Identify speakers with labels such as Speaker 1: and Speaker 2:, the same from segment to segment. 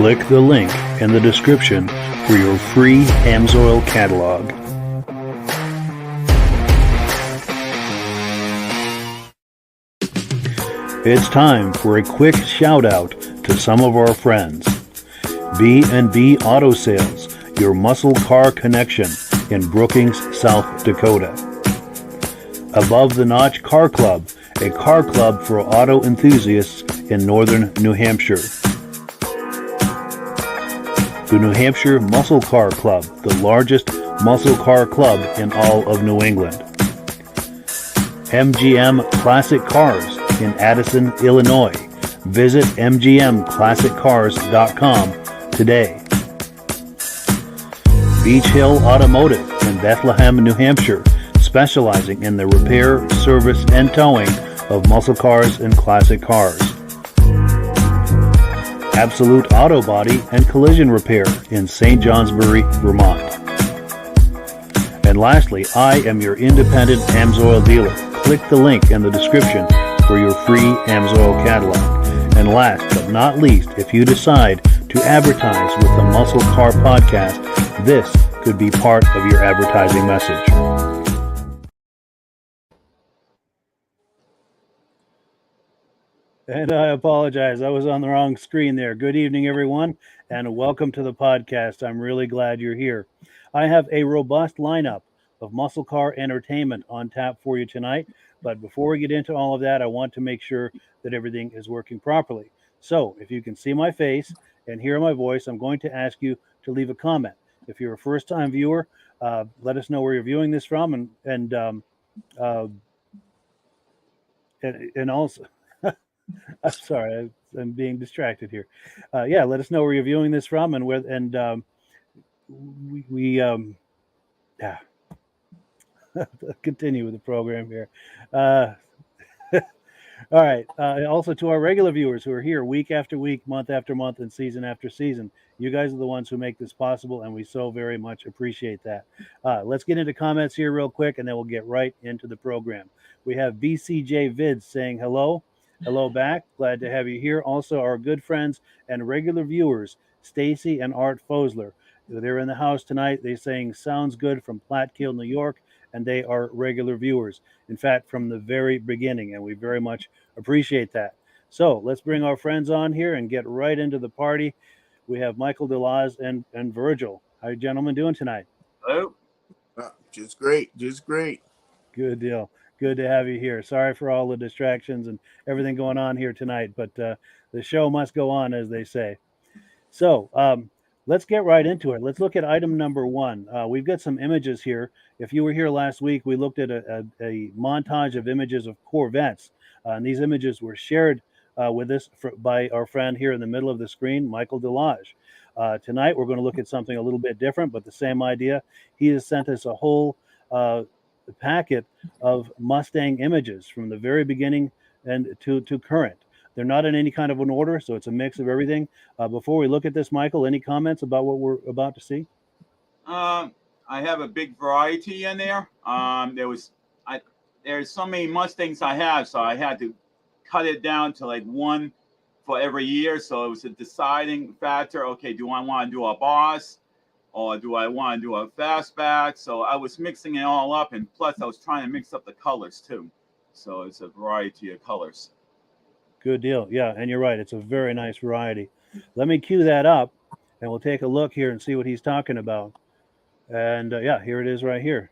Speaker 1: Click the link in the description for your free AMSOIL catalog. It's time for a quick shout out to some of our friends. B&B Auto Sales, your muscle car connection in Brookings, South Dakota. Above the Notch Car Club, a car club for auto enthusiasts in northern New Hampshire. The New Hampshire Muscle Car Club, the largest muscle car club in all of New England. MGM Classic Cars in Addison, Illinois. Visit mgmclassiccars.com today. Beach Hill Automotive in Bethlehem, New Hampshire, specializing in the repair, service, and towing of muscle cars and classic cars. Absolute Auto Body and Collision Repair in St. Johnsbury, Vermont. And lastly, I am your independent AMSOIL dealer. Click the link in the description for your free AMSOIL catalog. And last but not least, if you decide to advertise with the Muscle Car Podcast, this could be part of your advertising message. And I apologize, I was on the wrong screen there. Good evening, everyone, and welcome to the podcast. I'm really glad you're here. I have a robust lineup of muscle car entertainment on tap for you tonight. But before we get into all of that, I want to make sure that everything is working properly. So if you can see my face and hear my voice, I'm going to ask you to leave a comment. If you're a first-time viewer, let us know where you're viewing this from, and also, I'm sorry, I'm being distracted here. Let us know where you're viewing this from, and where, and continue with the program here. All right. Also to our regular viewers who are here week after week, month after month, and season after season, you guys are the ones who make this possible, and we so very much appreciate that. Let's get into comments here real quick, and then we'll get right into the program. We have BCJ Vids saying hello. Hello back. Glad to have you here. Also, our good friends and regular viewers, Stacy and Art Fosler. They're in the house tonight. They're saying sounds good from Platkill, New York, and they are regular viewers. In fact, from the very beginning, and we very much appreciate that. So let's bring our friends on here and get right into the party. We have Michael DeLaz and Virgil. How are you gentlemen doing tonight?
Speaker 2: Hello.
Speaker 3: Just great.
Speaker 1: Good deal. Good to have you here. Sorry for all the distractions and everything going on here tonight, but the show must go on, as they say. So let's get right into it. Let's look at item number one. We've got some images here. If you were here last week, we looked at a montage of images of Corvettes. And these images were shared with us by our friend here in the middle of the screen, Michael DeLage. Tonight, we're going to look at something a little bit different, but the same idea. He has sent us a whole packet of Mustang images from the very beginning and to current. They're not in any kind of an order, so it's a mix of everything. Before we look at this, Michael, any comments about what we're about to see?
Speaker 2: I have a big variety in there. There's so many Mustangs I have, so I had to cut it down to like one for every year. So it was a deciding factor. Okay, do I want to do a Boss, or do I want to do a fastback? So I was mixing it all up, and plus I was trying to mix up the colors too. So it's a variety of colors.
Speaker 1: Good deal. Yeah, and you're right. It's a very nice variety. Let me cue that up, and we'll take a look here and see what he's talking about. And here it is right here.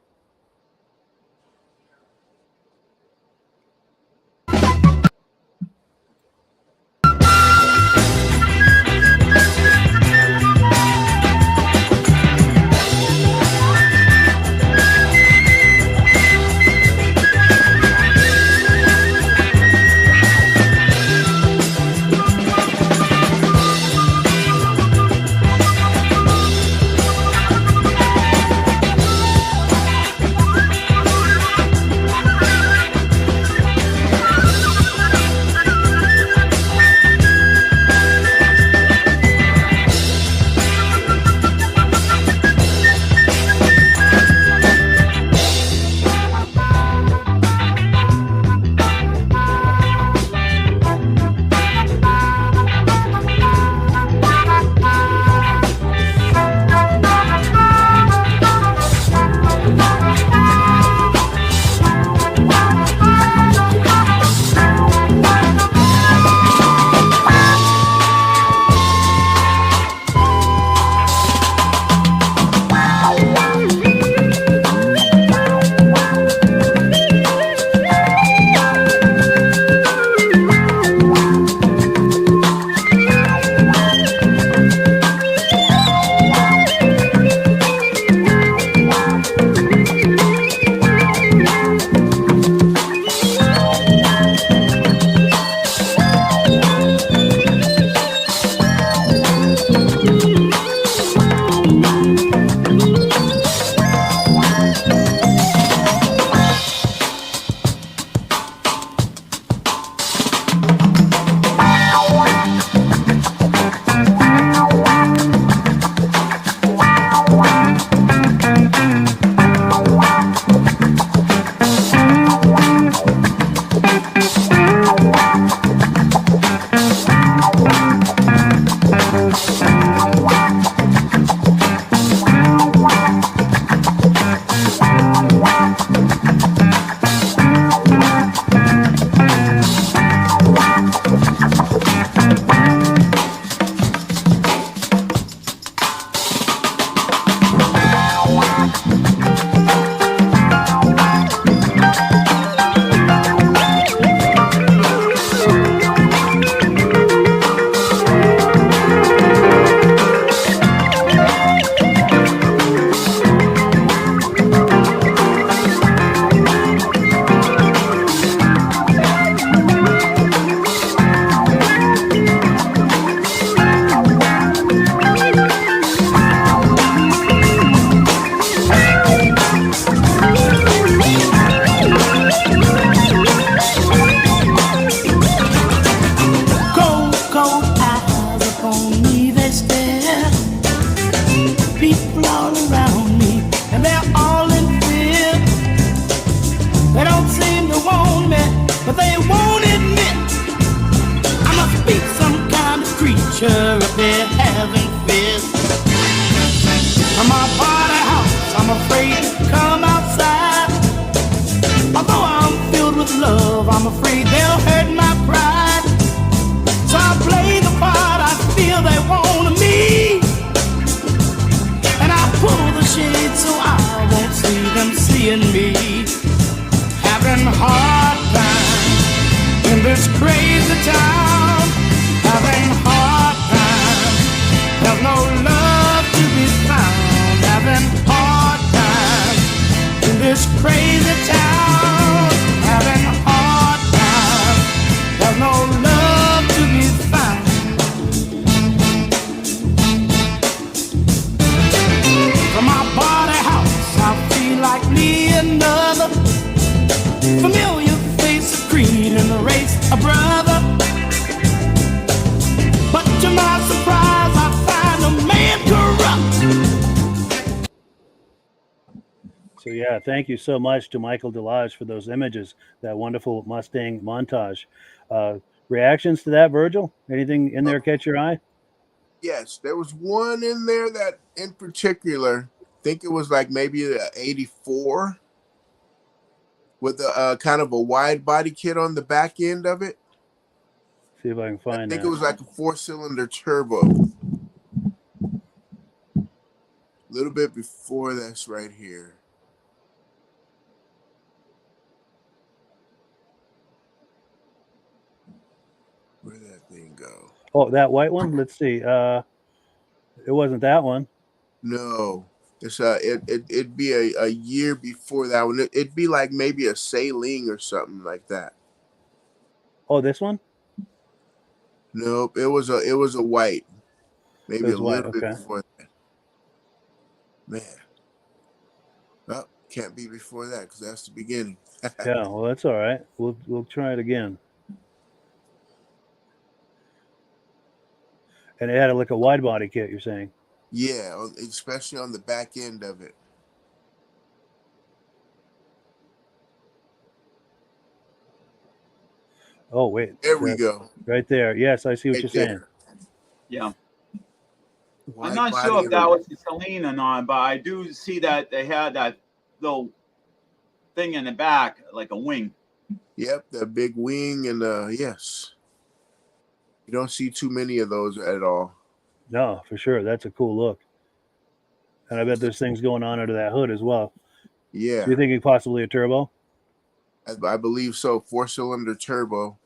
Speaker 4: crazy town, having a hard time. There's no love to be found. From my body house, I feel like me another familiar face of creed in the race, a brother. But to my surprise, I find a man corrupt.
Speaker 1: So yeah, thank you so much to Michael Delage for those images, that wonderful Mustang montage. Reactions to that, Virgil? Anything in there catch your eye?
Speaker 3: Yes, there was one in there that in particular, I think it was like maybe a 84 with a kind of a wide body kit on the back end of it.
Speaker 1: See if I can
Speaker 3: I
Speaker 1: find
Speaker 3: think
Speaker 1: that.
Speaker 3: it was like a 4-cylinder turbo. A little bit before that's right here. Where'd that thing go?
Speaker 1: Oh, that white one? Let's see. It wasn't that one.
Speaker 3: No. It's it'd be a year before that one. It'd be like maybe a Saline or something like that.
Speaker 1: Oh, this one?
Speaker 3: Nope, it was a white.
Speaker 1: It
Speaker 3: Maybe a
Speaker 1: was white.
Speaker 3: little bit
Speaker 1: Okay.
Speaker 3: before that. Man. Oh, can't be before that because that's the beginning.
Speaker 1: Yeah, well, that's all right. We'll try it again. And it had like a wide body kit, you're saying?
Speaker 3: Yeah, especially on the back end of it.
Speaker 1: Oh, wait.
Speaker 3: There we go.
Speaker 1: Right there. Yes, I see what
Speaker 3: Right
Speaker 1: you're saying.
Speaker 3: there.
Speaker 2: Yeah.
Speaker 3: Wide
Speaker 2: I'm not
Speaker 3: body
Speaker 2: sure if
Speaker 3: and
Speaker 2: that
Speaker 3: a-
Speaker 2: was the Celine or not, but I do see that they had that little thing in the back, like a wing.
Speaker 3: Yep, the big wing and yes. You don't see too many of those at all.
Speaker 1: No, for sure. That's a cool look. And I bet there's things going on under that hood as well.
Speaker 3: Yeah,
Speaker 1: Do you think it possibly a turbo?
Speaker 3: I believe so. 4-cylinder turbo.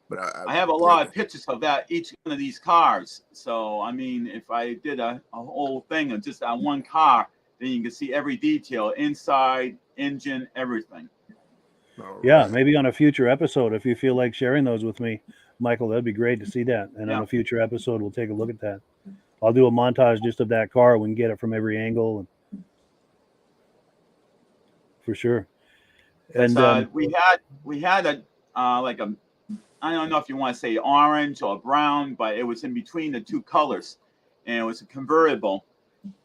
Speaker 3: But
Speaker 2: I have a lot of pictures of that, each one of these cars. So, I mean, if I did a whole thing of just that one car, then you can see every detail, inside, engine, everything.
Speaker 1: Yeah,
Speaker 3: right.
Speaker 1: maybe on a future episode, if you feel like sharing those with me, Michael, that'd be great to see that. And on
Speaker 2: Yeah.
Speaker 1: a future episode, we'll take a look at that. I'll do a montage just of that car. We can get it from every angle, and for sure. And
Speaker 2: we had a like a, I don't know if you want to say orange or brown, but it was in between the two colors, and it was a convertible,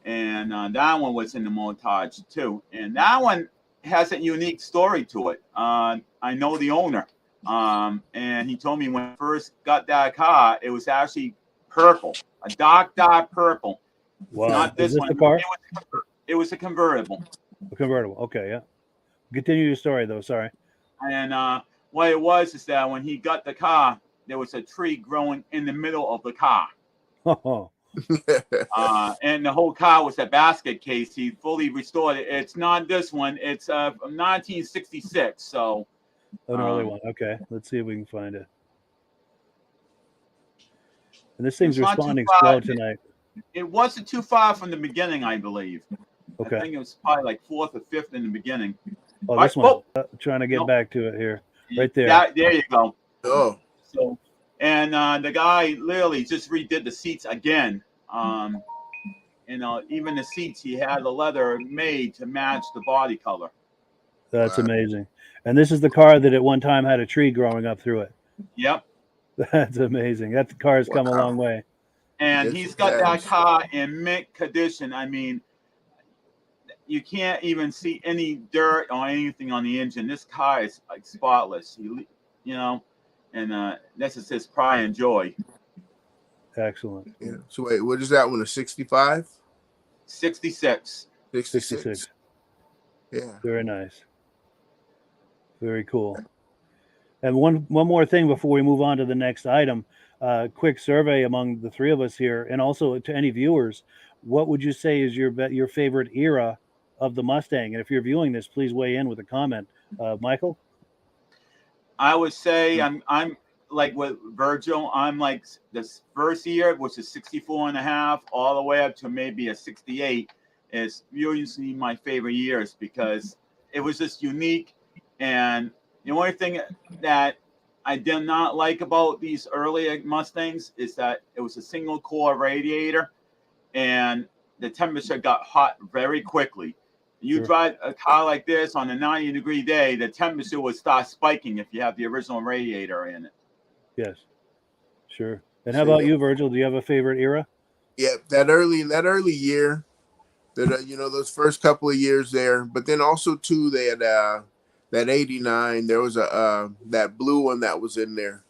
Speaker 2: and that one was in the montage too. And that one has a unique story to it. I know the owner, and he told me when I first got that car, it was actually purple, a dark purple.
Speaker 1: wow,
Speaker 2: Not
Speaker 1: is
Speaker 2: this
Speaker 1: this
Speaker 2: one.
Speaker 1: the car?
Speaker 2: It was a convertible.
Speaker 1: A convertible. Okay, yeah. Continue your story though. Sorry.
Speaker 2: And what it was is that when he got the car, there was a tree growing in the middle of the car.
Speaker 1: Oh,
Speaker 2: And the whole car was a basket case. He fully restored it. It's not this one. It's from 1966. So
Speaker 1: an early one. Okay, let's see if we can find it. And this thing's
Speaker 2: it's not too
Speaker 1: responding
Speaker 2: far.
Speaker 1: slow tonight.
Speaker 2: It wasn't too far from the beginning, I believe.
Speaker 1: Okay.
Speaker 2: I think it was probably like fourth or fifth in the beginning.
Speaker 1: Oh, this one. Trying to get
Speaker 2: Nope.
Speaker 1: back to it here. Right there.
Speaker 2: There you go.
Speaker 3: Oh,
Speaker 2: So, and the guy literally just redid the seats again. Even the seats, he had the leather made to match the body color.
Speaker 1: That's
Speaker 3: wow.
Speaker 1: amazing. And this is the car that at one time had a tree growing up through it.
Speaker 2: Yep.
Speaker 1: That's amazing. That car has come a long way.
Speaker 2: And
Speaker 3: Yes,
Speaker 2: he's
Speaker 3: it
Speaker 2: got that
Speaker 3: has.
Speaker 2: car in mint condition. I mean, you can't even see any dirt or anything on the engine. This car is like spotless. And this is his pride and joy.
Speaker 1: Excellent.
Speaker 3: Yeah. So wait, what is that one? A 65?
Speaker 2: 66.
Speaker 1: 66.
Speaker 3: Yeah.
Speaker 1: Very nice. Very cool. And one more thing before we move on to the next item. Quick survey among the three of us here, and also to any viewers. What would you say is your favorite era of the Mustang? And if you're viewing this, please weigh in with a comment. Michael?
Speaker 2: I would say I'm like with Virgil. I'm like this first year, which is 64 and a half, all the way up to maybe a 68, is usually my favorite years because it was just unique. And the only thing that I did not like about these earlier Mustangs is that it was a single core radiator and the temperature got hot very quickly. You
Speaker 1: Sure.
Speaker 2: drive a car like this on a 90-degree day, the temperature would start spiking if you have the original radiator in it.
Speaker 1: Yes. Sure. And how
Speaker 3: So,
Speaker 1: about
Speaker 3: yeah,
Speaker 1: you, Virgil? Do you have a favorite era?
Speaker 3: yeah, that early year, that those first couple of years there, but then also too they had that '89. There was a that blue one that was in there.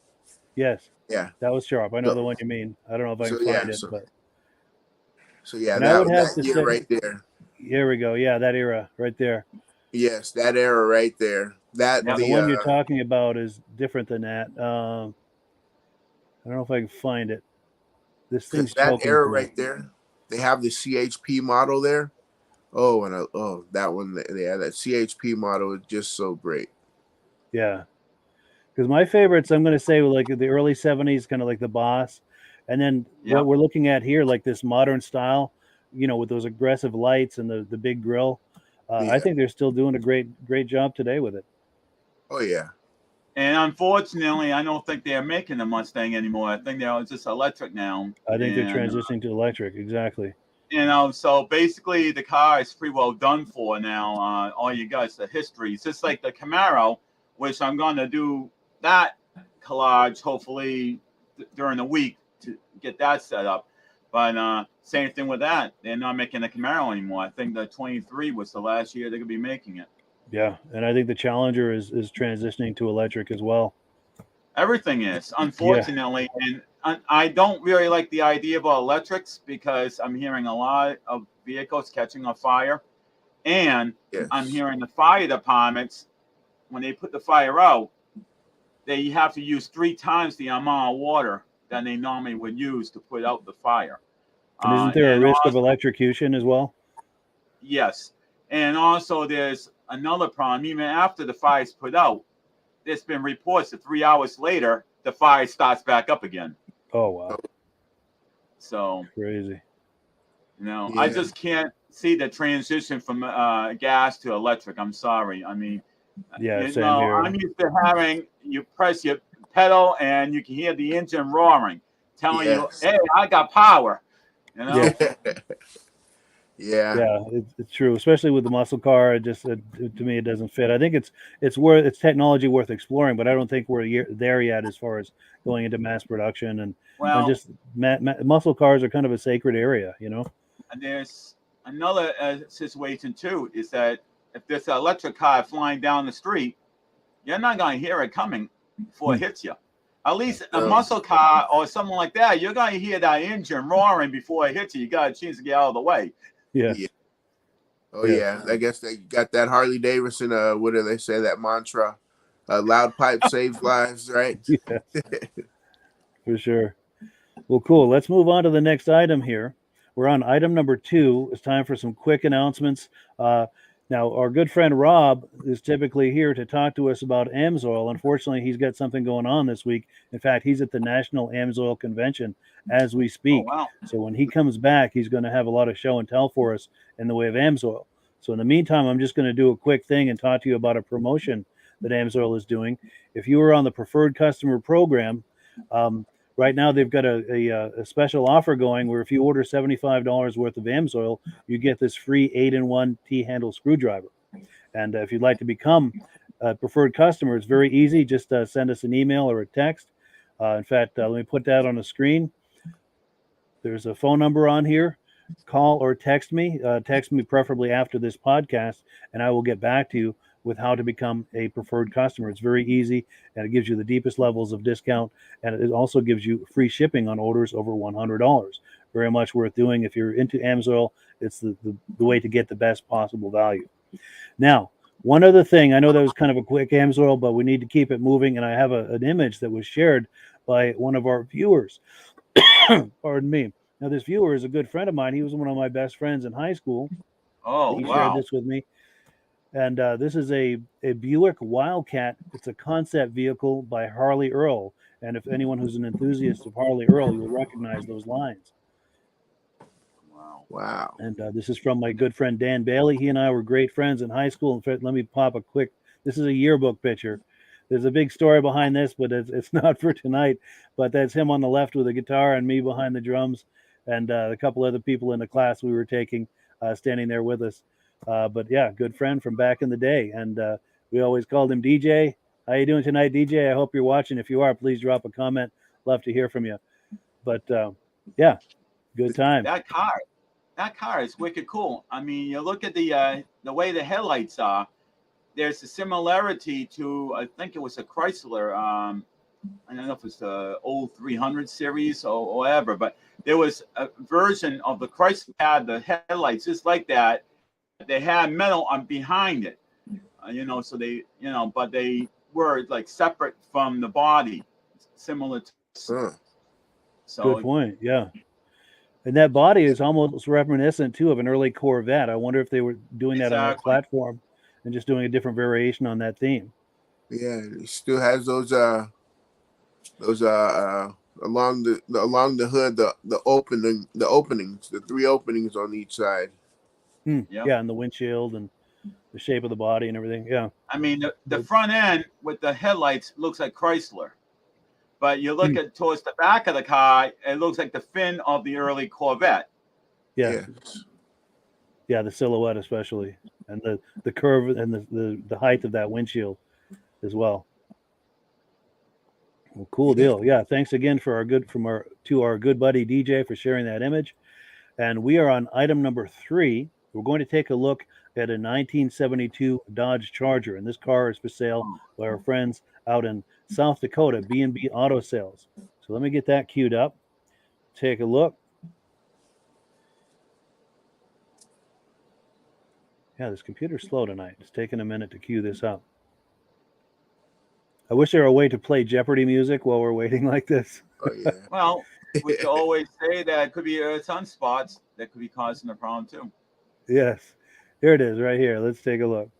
Speaker 1: Yes.
Speaker 3: Yeah.
Speaker 1: That was sharp. I know
Speaker 3: So,
Speaker 1: the one you mean. I don't know if I can
Speaker 3: so
Speaker 1: find
Speaker 3: yeah,
Speaker 1: it,
Speaker 3: so
Speaker 1: but
Speaker 3: so yeah,
Speaker 1: and I would have
Speaker 3: that
Speaker 1: to
Speaker 3: year
Speaker 1: say,
Speaker 3: right there.
Speaker 1: here we go. Yeah, that era right there.
Speaker 3: Yes, that era right there. That
Speaker 2: Yep.
Speaker 1: The one you're talking about is different than that. I don't know if I can find it. This thing's
Speaker 3: because that
Speaker 1: choking
Speaker 3: era
Speaker 1: tonight.
Speaker 3: right there, they have the CHP model there. Oh, and that one, yeah, that CHP model is just so great.
Speaker 1: Yeah. Because my favorites, I'm going to say, were like the early 70s, kind of like the Boss. And then what
Speaker 2: Yep.
Speaker 1: we're looking at here, like this modern style, with those aggressive lights and the big grill. I
Speaker 3: Yeah.
Speaker 1: think they're still doing a great job today with it.
Speaker 3: Oh yeah.
Speaker 2: And unfortunately, I don't think they're making the Mustang anymore. I think they're just electric now.
Speaker 1: I think they're
Speaker 2: And
Speaker 1: transitioning to electric. Exactly.
Speaker 2: so basically the car is pretty well done for now. All you got is the history. It's just like the Camaro, which I'm going to do that collage hopefully during the week to get that set up. But same thing with that. They're not making the Camaro anymore. I think the 23 was the last year they're going to be making it.
Speaker 1: Yeah. And I think the Challenger is transitioning to electric as well.
Speaker 2: Everything is,
Speaker 1: Yeah.
Speaker 2: unfortunately. And I don't really like the idea about electrics because I'm hearing a lot of vehicles catching on fire. And
Speaker 3: Yes.
Speaker 2: I'm hearing the fire departments, when they put the fire out, they have to use 3 times the amount of water than they normally would use to put out the fire.
Speaker 1: And isn't there a
Speaker 2: And
Speaker 1: risk of
Speaker 2: also,
Speaker 1: electrocution as well?
Speaker 2: yes. And also, there's another problem. Even after the fire is put out, there's been reports that 3 hours later, the fire starts back up again.
Speaker 1: Oh, wow.
Speaker 2: So,
Speaker 1: Crazy.
Speaker 2: I
Speaker 3: Yeah.
Speaker 2: just can't see the transition from gas to electric. I'm sorry. I mean,
Speaker 1: Yeah, same here.
Speaker 2: I'm used to having you press your pedal and you can hear the engine roaring, telling
Speaker 3: Yes.
Speaker 2: you, "Hey, I got power." You know?
Speaker 1: Yeah.
Speaker 3: Yeah.
Speaker 1: Yeah, it's true, especially with the muscle car. To me, it doesn't fit. I think it's technology worth exploring, but I don't think we're there yet as far as going into mass production and
Speaker 2: Well,
Speaker 1: just muscle cars are kind of a sacred area,
Speaker 2: and there's another situation too. Is that if there's an electric car flying down the street, you're not going to hear it coming before it hits you. At least a
Speaker 3: No.
Speaker 2: muscle car or something like that, you're going to hear that engine roaring before it hits you. You got a chance to get out of the way.
Speaker 1: Yes.
Speaker 3: Yeah. Oh
Speaker 1: Yes.
Speaker 3: yeah. I guess they got that Harley Davidson. What do they say? That mantra, "Loud pipe saves lives." Right.
Speaker 1: Yes, for sure. Well, cool. Let's move on to the next item here. We're on item number 2. It's time for some quick announcements. Now, our good friend Rob is typically here to talk to us about AMSOIL. Unfortunately, he's got something going on this week. In fact, he's at the National AMSOIL Convention as we
Speaker 2: Oh,
Speaker 1: speak.
Speaker 2: wow.
Speaker 1: So when he comes back, he's going to have a lot of show and tell for us in the way of AMSOIL. So in the meantime, I'm just going to do a quick thing and talk to you about a promotion that AMSOIL is doing. If you were on the preferred customer program, right now they've got a special offer going where if you order $75 worth of AMSOIL, you get this free 8-in-1 T-handle screwdriver. And if you'd like to become a preferred customer, it's very easy. Just send us an email or a text. In fact, let me put that on the screen. There's a phone number on here. Call or text me. Text me preferably after this podcast, and I will get back to you with how to become a preferred customer. It's very easy, and it gives you the deepest levels of discount, and it also gives you free shipping on orders over $100. Very much worth doing. If you're into AMSOIL, it's the way to get the best possible value. Now, one other thing, I know that was kind of a quick AMSOIL, but we need to keep it moving, and I have an image that was shared by one of our viewers. Pardon me. Now, this viewer is a good friend of mine. He was one of my best friends in high school.
Speaker 2: Oh,
Speaker 1: He shared
Speaker 2: wow.
Speaker 1: this with me. And this is a Buick Wildcat. It's a concept vehicle by Harley Earl. And if anyone who's an enthusiast of Harley Earl, you'll recognize those lines.
Speaker 2: Wow.
Speaker 3: Wow.
Speaker 1: And this is from my good friend Dan Bailey. He and I were great friends in high school. In fact, let me pop a quick. This is a yearbook picture. There's a big story behind this, but it's not for tonight. But that's him on the left with a guitar and me behind the drums, and a couple other people in the class we were taking standing there with us. But yeah, good friend from back in the day, and we always called him DJ. How you doing tonight, DJ? I hope you're watching. If you are, please drop a comment. Love to hear from you. But yeah, good time.
Speaker 2: That car is wicked cool. I mean, you look at the way the headlights are. There's a similarity to, I think it was a Chrysler. I don't know if it's the old 300 series or whatever, but there was a version of the Chrysler had the headlights just like that. They had metal on behind it, so they, but they were like separate from the body, similar to.
Speaker 3: Huh.
Speaker 2: So
Speaker 1: Good point. Yeah. And that body is almost reminiscent too of an early Corvette. I wonder if they were doing that on that platform and just doing a different variation on that theme.
Speaker 3: Yeah, it still has those along the hood, the openings, the 3 openings on each side.
Speaker 2: Yep.
Speaker 1: Yeah, and the windshield and the shape of the body and everything. Yeah.
Speaker 2: I mean, the front end with the headlights looks like Chrysler, but you look at towards the back of the car, it looks like the fin of the early Corvette.
Speaker 1: Yeah. Yeah, the silhouette especially, and the curve and the height of that windshield as well. Well, cool deal. Yeah, thanks again for our good buddy DJ for sharing that image. And we are on item number 3. We're going to take a look at a 1972 Dodge Charger, and this car is for sale by our friends out in South Dakota, B&B Auto Sales. So let me get that queued up. Take a look. Yeah, this computer's slow tonight. It's taking a minute to queue this up. I wish there were a way to play Jeopardy music while we're waiting like this.
Speaker 3: Oh, yeah.
Speaker 2: Well, we could always say that it could be sunspots that could be causing the problem too.
Speaker 1: Yes. Here it is right here. Let's take a look.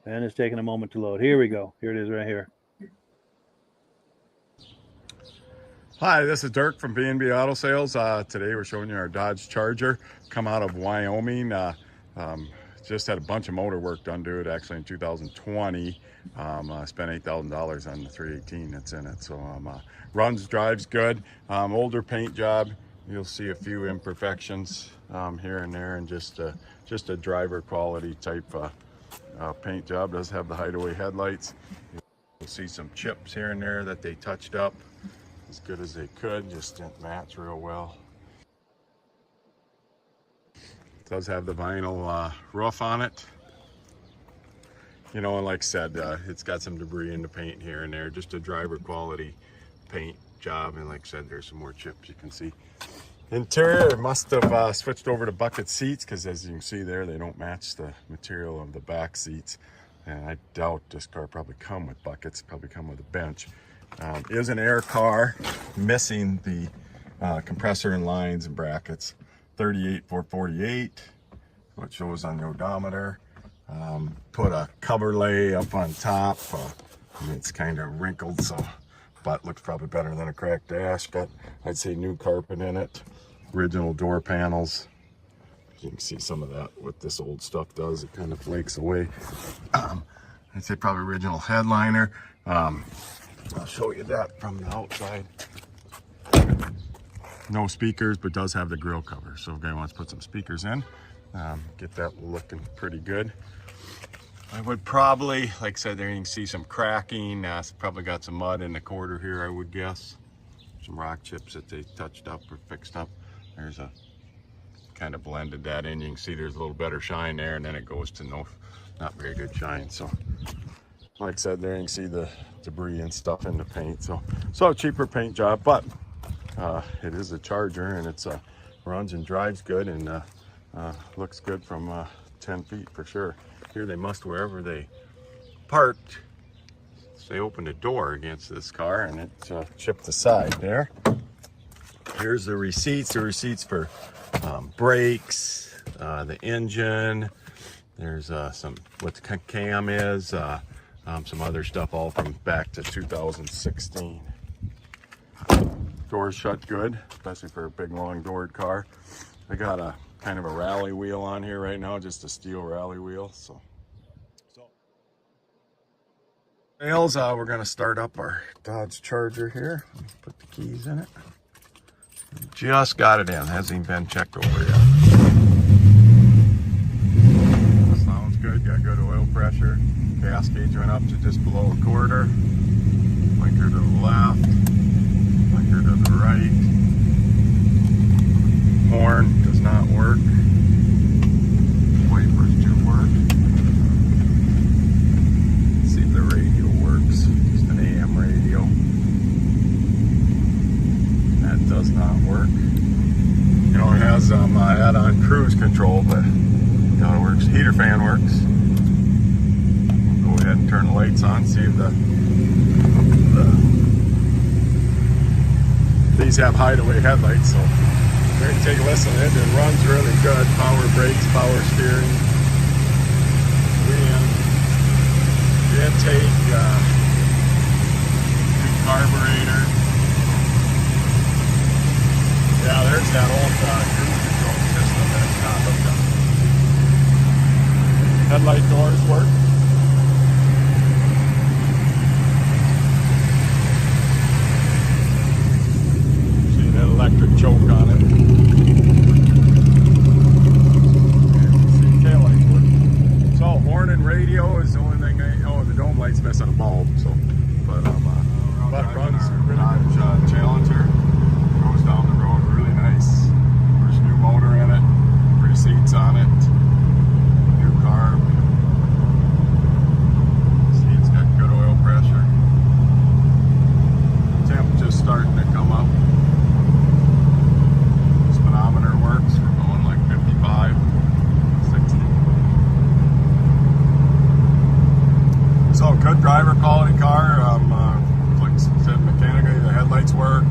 Speaker 1: And it's taking a moment to load. Here we go. Here it is right here.
Speaker 5: Hi, this is Dirk from B&B Auto Sales. Today we're showing you our Dodge Charger. Come out of Wyoming. Just had a bunch of motor work done to it actually in 2020. I spent $8,000 on the 318 that's in it. So runs, drives good. Older paint job. You'll see a few imperfections here and there, and just a driver quality type paint job. Does have the hideaway headlights. You'll see some chips here and there that they touched up as good as they could, just didn't match real well. It does have the vinyl roof on it. And like I said, it's got some debris in the paint here and there, just a driver quality paint job. And like I said, there's some more chips you can see. Interior must have switched over to bucket seats, because as you can see there, they don't match the material of the back seats. And I doubt this car probably come with buckets, probably come with a bench. Is an air car, missing the compressor and lines and brackets. 38,448, what shows on the odometer. Put a cover lay up on top. It's kind of wrinkled, but looks probably better than a cracked dash. Got, I'd say, new carpet in it. Original door panels. You can see some of that, what this old stuff does. It kind of flakes away. I'd say probably original headliner. I'll show you that from the outside. No speakers, but does have the grill cover. So if a guy wants to put some speakers in, get that looking pretty good. I would probably, like I said, there you can see some cracking. Probably got some mud in the quarter here, I would guess. Some rock chips that they touched up or fixed up. There's a kind of blended that in. You can see there's a little better shine there, and then it goes to not very good shine. So like I said, there you can see the debris and stuff in the paint. So a cheaper paint job, but it is a Charger, and it's runs and drives good, and looks good from 10 feet for sure. Here they must, wherever they parked, they opened a door against this car, and it chipped the side there. Here's the receipts. The receipts for brakes, the engine. There's some what the cam is. Some other stuff, all from back to 2016. Doors shut good, especially for a big, long doored car. I got a kind of a rally wheel on here right now, just a steel rally wheel. So Nails, we're gonna start up our Dodge Charger here. Put the keys in it. Just got it in, hasn't even been checked over yet. Sounds good, got good oil pressure. Gas gauge went up to just below a quarter. Blinker to the left, blinker to the right. Horn does not work. Wipers do work. Let's see if the radio works. Just an AM radio. That does not work. You know, it has add-on cruise control, but you know, it works. Heater fan works. We'll go ahead and turn the lights on, see if these have hideaway headlights, so we're going to take a listen. It runs really good. Power brakes, power steering, wind, intake, new carburetor. Yeah, there's that old cruise control system that's not hooked up. Headlight doors work. See that electric choke on it. See taillights work. So horn and radio is the only thing. The dome light's missing a bulb. So, but runs Dodge Challenger. Goes down the road really nice. There's a new motor in it, 3 seats on it, new carb. Seats got good oil pressure. Temp just starting to come up. Speedometer works. We're going like 55, 60. So good driver quality car. Like I said, mechanically the headlights work.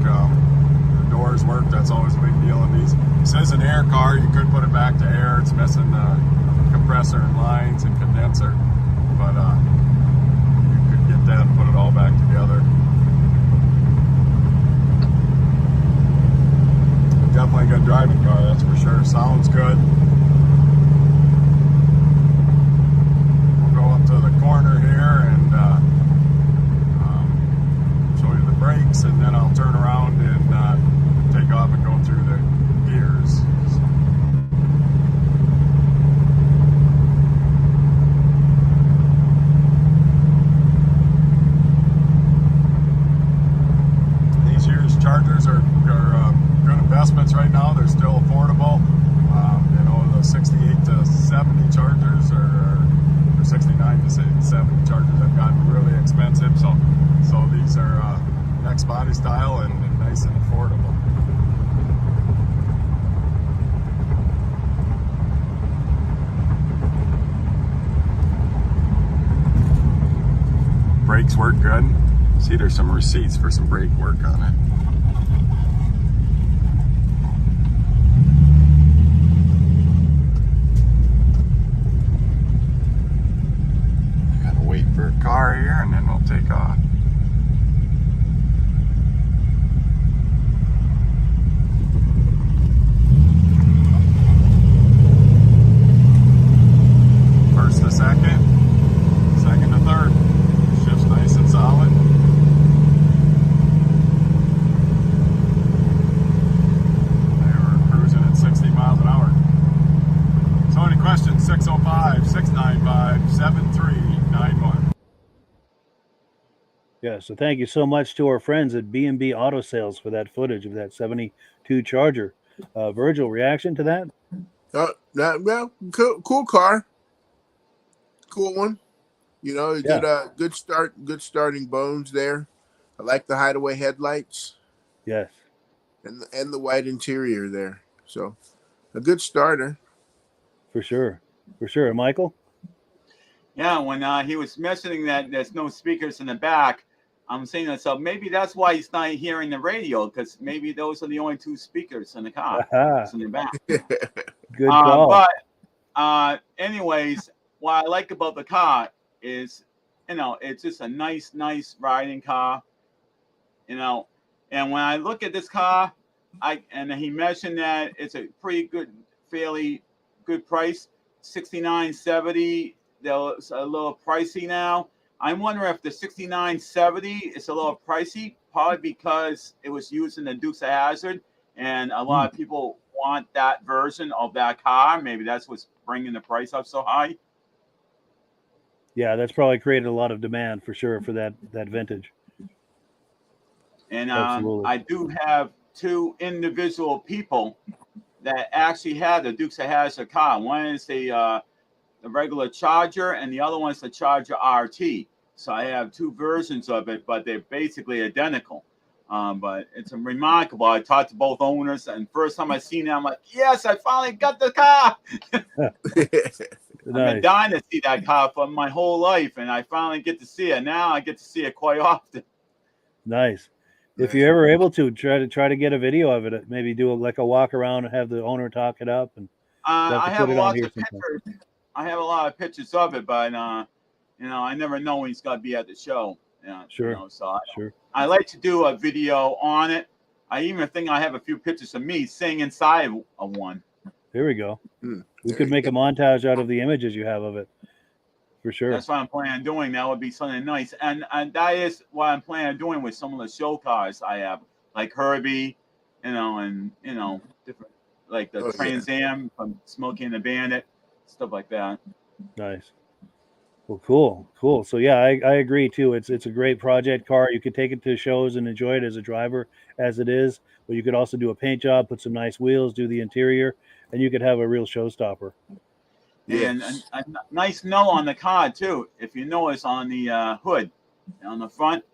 Speaker 5: Doors work. That's always a big deal in these. It says an air car. You could put it back to air. It's missing compressor and lines and condenser, but you could get that and put it all back together. Definitely a good driving car, that's for sure. Sounds good. We'll go up to the corner here and show you the brakes, and then I'll turn around and take off and go through the gears. These year's Chargers are good investments right now. They're still affordable. You know, the 68 to 70 Chargers or 69 to 70 Chargers have gotten really expensive. So these are next body style and nice and affordable. Brakes work good. See, there's some receipts for some brake work on it. Gotta wait for a car here and then we'll take off. First to second, second to third. Shift's nice and solid. They were cruising at 60 miles an hour. So any questions, 605-695-7391.
Speaker 1: Yeah, so thank you so much to our friends at B&B Auto Sales for that footage of that 72 Charger. Virgil, reaction to that?
Speaker 3: Well, cool car. Cool one. You know, it did a good good starting bones there. I like the hideaway headlights.
Speaker 1: Yes.
Speaker 3: And the white interior there. So a good starter.
Speaker 1: For sure. For sure. Michael?
Speaker 2: Yeah, when he was mentioning that there's no speakers in the back, I'm saying to myself, maybe that's why he's not hearing the radio, because maybe those are the only 2 speakers in the car. In the back.
Speaker 1: Good call.
Speaker 2: But anyways, what I like about the car is, you know, it's just a nice riding car. You know, And when I look at this car, and he mentioned that it's a pretty good, fairly good price, $69.70. It's a little pricey now. I'm wondering if the $69.70 is a little pricey, probably because it was used in the Dukes of Hazzard, and a lot of people want that version of that car. Maybe that's what's bringing the price up so high.
Speaker 1: Yeah, that's probably created a lot of demand for sure for that vintage.
Speaker 2: And
Speaker 1: Absolutely.
Speaker 2: I do have two individual people that actually had the Dukes of Hazzard car. One is the regular Charger, and the other one's the Charger RT. So I have two versions of it, but they're basically identical. But it's remarkable. I talked to both owners, and first time I seen it, I'm like, yes, I finally got the car. I've been dying to see that car for my whole life, and I finally get to see it. Now I get to see it quite often.
Speaker 1: Nice. If you're ever able to, try to get a video of it. Maybe do like a walk around and have the owner talk it up. And
Speaker 2: I have lots of pictures. I have a lot of pictures of it, but you know, I never know when he's got to be at the show. Yeah,
Speaker 1: sure.
Speaker 2: You know, so I like to do a video on it. I even think I have a few pictures of me sitting inside of one.
Speaker 1: There we go. We could make a montage out of the images you have of it, for sure.
Speaker 2: That's what I'm planning on doing. That would be something nice, and that is what I'm planning on doing with some of the show cars I have, like Herbie, you know, and you know, different like the Trans Am from Smokey and the Bandit, stuff like that.
Speaker 1: Nice. Well, cool. So yeah, I agree too. It's a great project car. You could take it to shows and enjoy it as a driver as it is, but you could also do a paint job, put some nice wheels, do the interior, and you could have a real showstopper.
Speaker 2: And a nice note on the car too. If you notice on the hood, on the front,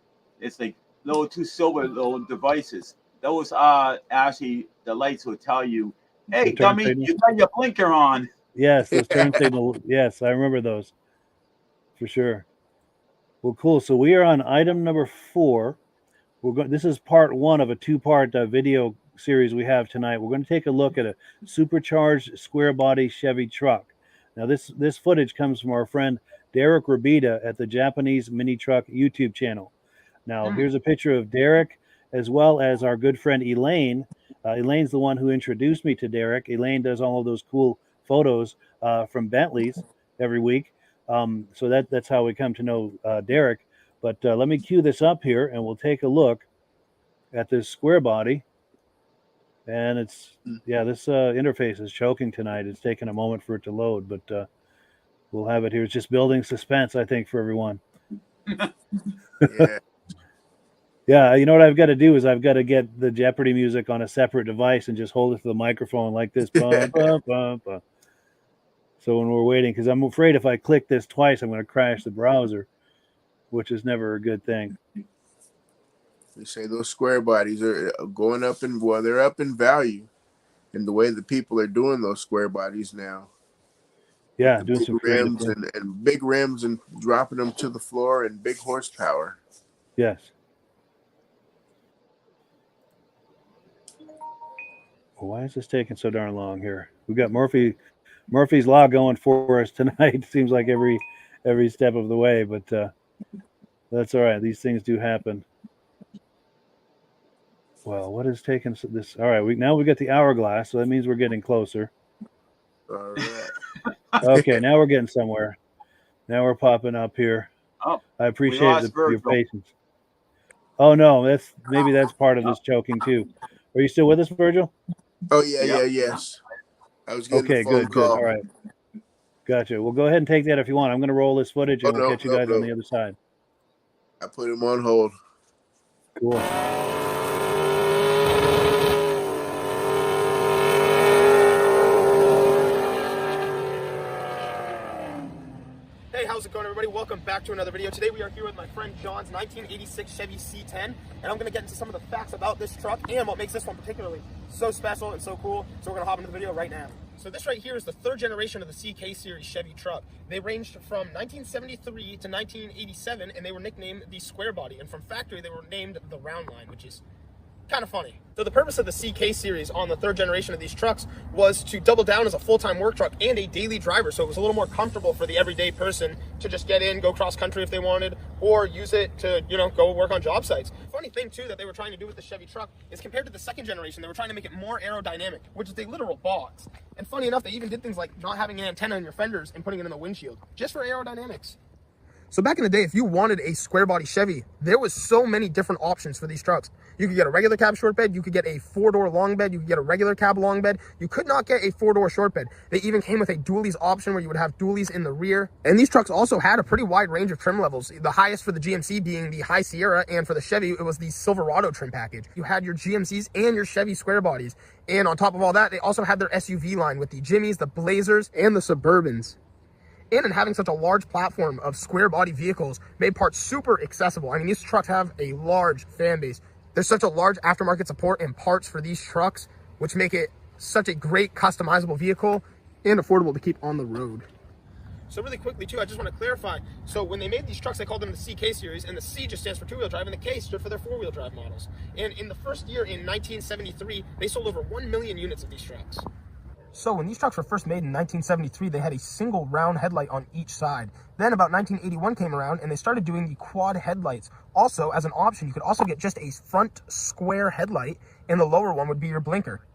Speaker 2: it's like two silver little devices. Those are actually the lights will tell you, "Hey, dummy, you got your blinker on."
Speaker 1: Yes, those turn signal. Yes, I remember those for sure. Well, cool. So we are on item number 4. This is part 1 of a 2-part video series we have tonight. We're going to take a look at a supercharged square body Chevy truck. Now, this footage comes from our friend Derek Rabida at the Japanese Minitruck YouTube channel. Now, here's a picture of Derek as well as our good friend Elaine. Elaine's the one who introduced me to Derek. Elaine does all of those cool photos from Bentleys every week. So that's how we come to know Derek. But let me cue this up here, and we'll take a look at this square body. And it's, this interface is choking tonight. It's taking a moment for it to load, but we'll have it here. It's just building suspense, I think, for everyone. Yeah, you know what I've got to do is I've got to get the Jeopardy music on a separate device and just hold it to the microphone like this. Bum, bum, bum, bum. So when we're waiting, because I'm afraid if I click this twice, I'm going to crash the browser, which is never a good thing.
Speaker 3: They say those square bodies are going up they're up in value in the way that people are doing those square bodies now.
Speaker 1: Yeah, doing some
Speaker 3: rims and big rims and dropping them to the floor and big horsepower.
Speaker 1: Yes. Well, why is this taking so darn long here? We've got Murphy's Law going for us tonight. Seems like every step of the way, but that's all right. These things do happen. Well, what is taking this? All right, now we got the hourglass, so that means we're getting closer.
Speaker 3: All right.
Speaker 1: Okay, now we're getting somewhere. Now we're popping up here.
Speaker 2: Oh,
Speaker 1: I appreciate your patience. Oh no, maybe that's part of this choking too. Are you still with us, Virgil?
Speaker 3: Oh yes. I was getting a phone call.
Speaker 1: All right. Gotcha. Well, go ahead and take that if you want. I'm going to roll this footage and we'll catch you guys on the other side.
Speaker 3: I put him on hold.
Speaker 1: Cool.
Speaker 6: Hey, how's it going, everybody? Welcome back to another video. Today we are here with my friend John's 1986 Chevy C10, and I'm going to get into some of the facts about this truck and what makes this one particularly so special and so cool. So we're going to hop into the video right now. So this right here is the 3rd generation of the CK series Chevy truck. They ranged from 1973 to 1987, and they were nicknamed the Square Body, and from factory they were named the Round Line, which is kind of funny. So the purpose of the CK series on the 3rd generation of these trucks was to double down as a full-time work truck and a daily driver, so it was a little more comfortable for the everyday person to just get in, go cross country if they wanted, or use it to, go work on job sites. Funny thing too that they were trying to do with the Chevy truck is compared to the second generation, they were trying to make it more aerodynamic, which is a literal box. And funny enough, they even did things like not having an antenna in your fenders and putting it in the windshield, just for aerodynamics. So back in the day, if you wanted a square body Chevy, there was so many different options for these trucks. You could get a regular cab short bed, you could get a 4-door long bed, you could get a regular cab long bed. You could not get a 4-door short bed. They even came with a dualies option where you would have dualies in the rear. And these trucks also had a pretty wide range of trim levels. The highest for the GMC being the High Sierra, and for the Chevy, it was the Silverado trim package. You had your GMCs and your Chevy square bodies. And on top of all that, they also had their SUV line with the Jimmys, the Blazers, and the Suburbans. And in having such a large platform of square body vehicles made parts super accessible. I mean, these trucks have a large fan base. There's such a large aftermarket support and parts for these trucks, which make it such a great customizable vehicle and affordable to keep on the road. So really quickly too, I just want to clarify. So when they made these trucks, they called them the CK series, and the C just stands for two-wheel drive, and the K stood for their four-wheel drive models. And in the first year in 1973, they sold over 1 million units of these trucks. So when these trucks were first made in 1973, they had a single round headlight on each side. Then about 1981 came around and they started doing the quad headlights. Also, as an option, you could also get just a front square headlight, and the lower one would be your blinker.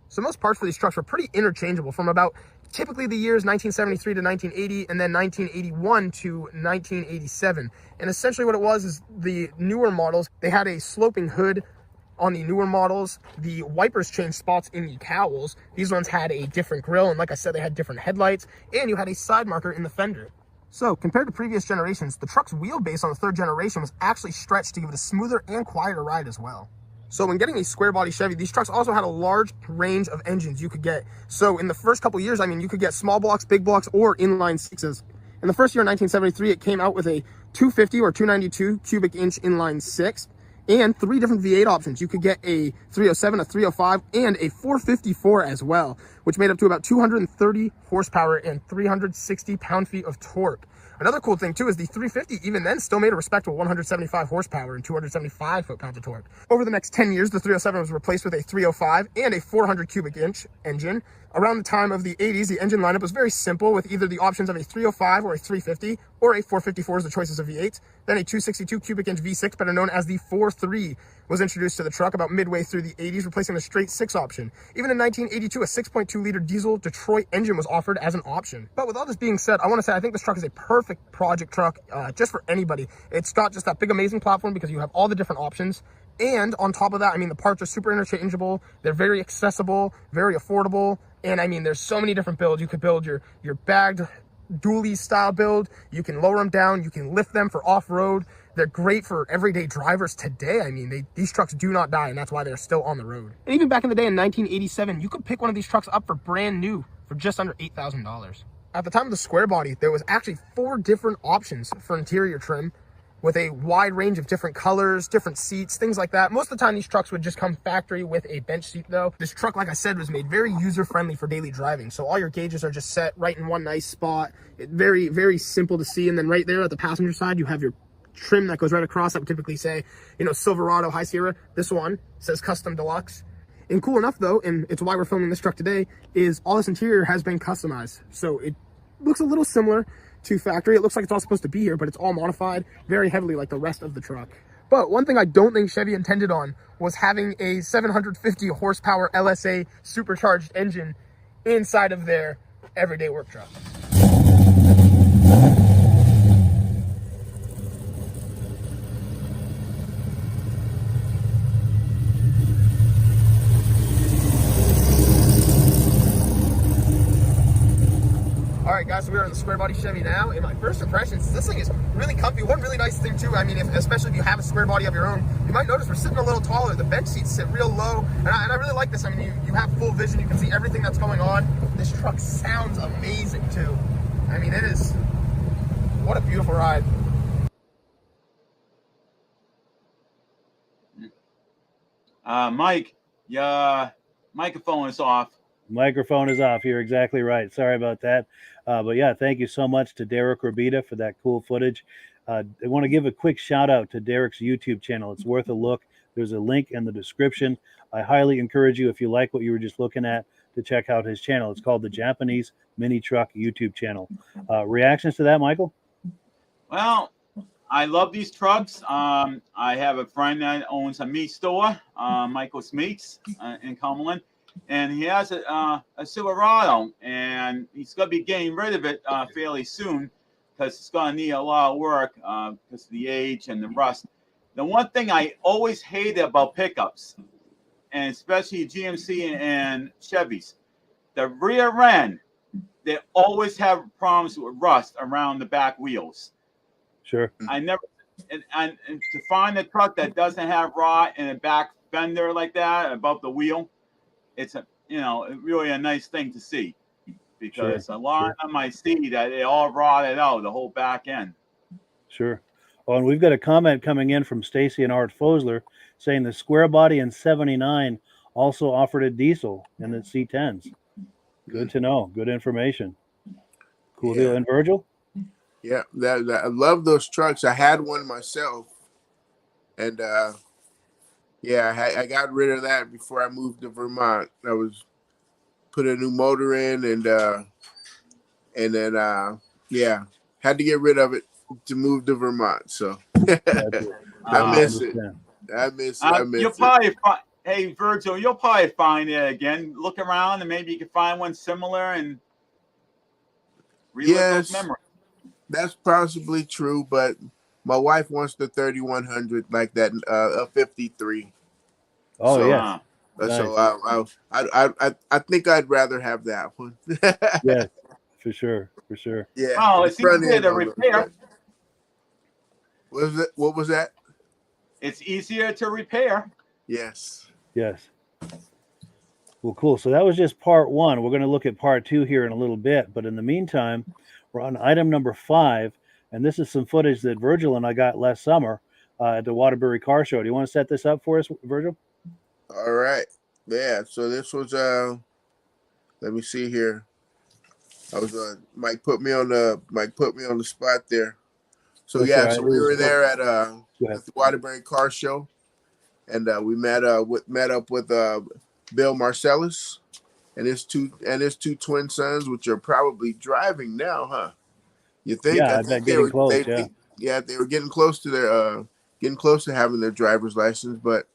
Speaker 6: So most parts for these trucks were pretty interchangeable from about typically the years 1973 to 1980, and then 1981 to 1987. And essentially what it was is the newer models, they had a sloping hood. On the newer models, the wipers changed spots in the cowls. These ones had a different grille, and like I said, they had different headlights, and you had a side marker in the fender. So compared to previous generations, the truck's wheelbase on the third generation was actually stretched to give it a smoother and quieter ride as well. So when getting a square body Chevy, these trucks also had a large range of engines you could get. So in the first couple years, I mean, you could get small blocks, big blocks, or inline sixes. In the first year, in 1973, it came out with a 250 or 292 cubic inch inline six, and 3 different V8 options. You could get a 307, a 305, and a 454 as well, which made up to about 230 horsepower and 360 pound-feet of torque. Another cool thing too is the 350 even then still made a respectable 175 horsepower and 275 foot-pounds of torque. Over the next 10 years, the 307 was replaced with a 305 and a 400 cubic inch engine. Around the time of the 80s, the engine lineup was very simple, with either the options of a 305 or a 350, or a 454 as the choices of V8s. Then a 262 cubic inch V6, better known as the 4.3, was introduced to the truck about midway through the 80s, replacing the straight 6 option. Even in 1982, a 6.2 liter diesel Detroit engine was offered as an option. But with all this being said, I want to say I think this truck is a perfect project truck just for anybody. It's got just that big amazing platform because you have all the different options. And on top of that, I mean, the parts are super interchangeable. They're very accessible, very affordable. And I mean, there's so many different builds. You could build your bagged dually style build. You can lower them down. You can lift them for off-road. They're great for everyday drivers today. I mean, these trucks do not die, and that's why they're still on the road. And even back in the day in 1987, you could pick one of these trucks up for brand new for just under $8,000. At the time of the square body, there was actually 4 different options for interior trim, with a wide range of different colors, different seats, things like that. Most of the time, these trucks would just come factory with a bench seat though. This truck, like I said, was made very user-friendly for daily driving. So all your gauges are just set right in one nice spot. Very, very simple to see. And then right there at the passenger side, you have your trim that goes right across that would typically say, Silverado, High Sierra. This one says Custom Deluxe. And cool enough though, and it's why we're filming this truck today, is all this interior has been customized. So it looks a little similar to factory. It looks like it's all supposed to be here, but it's all modified very heavily like the rest of the truck. But one thing I don't think Chevy intended on was having a 750 horsepower LSA supercharged engine inside of their everyday work truck. Alright guys, so we are in the square body Chevy now, and my first impressions, this thing is really comfy. One really nice thing too, I mean, especially if you have a square body of your own, you might notice we're sitting a little taller. The bench seats sit real low, and I really like this. I mean, you have full vision, you can see everything that's going on. This truck sounds amazing too. I mean, it is, what a beautiful ride.
Speaker 2: Mike, your microphone is off.
Speaker 1: Microphone is off. You're exactly right. Sorry about that. But yeah, thank you so much to Derek Rabita for that cool footage. I want to give a quick shout out to Derek's YouTube channel. It's worth a look. There's a link in the description. I highly encourage you, if you like what you were just looking at, to check out his channel. It's called the Japanese Minitruck YouTube channel. Reactions to that, Michael?
Speaker 2: Well, I love these trucks. I have a friend that owns a meat store, Michael's Meats in Cumberland, and he has a Silverado, and he's going to be getting rid of it fairly soon because it's going to need a lot of work because of the age and the rust. The one thing I always hated about pickups, and especially GMC and Chevys, the rear end, they always have problems with rust around the back wheels.
Speaker 1: Sure.
Speaker 2: I never, and to find a truck that doesn't have rot in a back fender like that above the wheel, it's really a nice thing to see, because a lot of them I see that they all rotted out, the whole back end.
Speaker 1: Sure. Oh, and we've got a comment coming in from Stacy and Art Fosler saying the square body in 79 also offered a diesel in the C10s. Good to know. Good information. Cool deal. And Virgil?
Speaker 3: Yeah, I love those trucks. I had one myself, and I got rid of that before I moved to Vermont. I was put a new motor in, and then had to get rid of it to move to Vermont. So I miss it. I miss
Speaker 2: You'll
Speaker 3: it.
Speaker 2: probably hey Virgil, you'll probably find it again. Look around, and maybe you can find one similar and relive those memories.
Speaker 3: That's possibly true, but my wife wants the 3100 like that, a 53.
Speaker 1: Oh,
Speaker 3: so,
Speaker 1: yeah. Nice.
Speaker 3: So I think I'd rather have that one.
Speaker 1: Yes, for sure.
Speaker 3: Yeah.
Speaker 2: Oh, it's easier to repair.
Speaker 3: What was that?
Speaker 2: It's easier to repair.
Speaker 3: Yes.
Speaker 1: Well, cool. So that was just part one. We're going to look at part two here in a little bit. But in the meantime, we're on item number 5. And this is some footage that Virgil and I got last summer at the Waterbury Car Show. Do you want to set this up for us, Virgil?
Speaker 3: All right. Yeah. So this was, let me see here. I was, Mike put me on the spot there. So so we were there at the Waterbury Car Show, and we met up with Bill Marcellus and his two twin sons, which are probably driving now, huh? You think?
Speaker 1: Yeah,
Speaker 3: I think they were getting close to their having their driver's license, but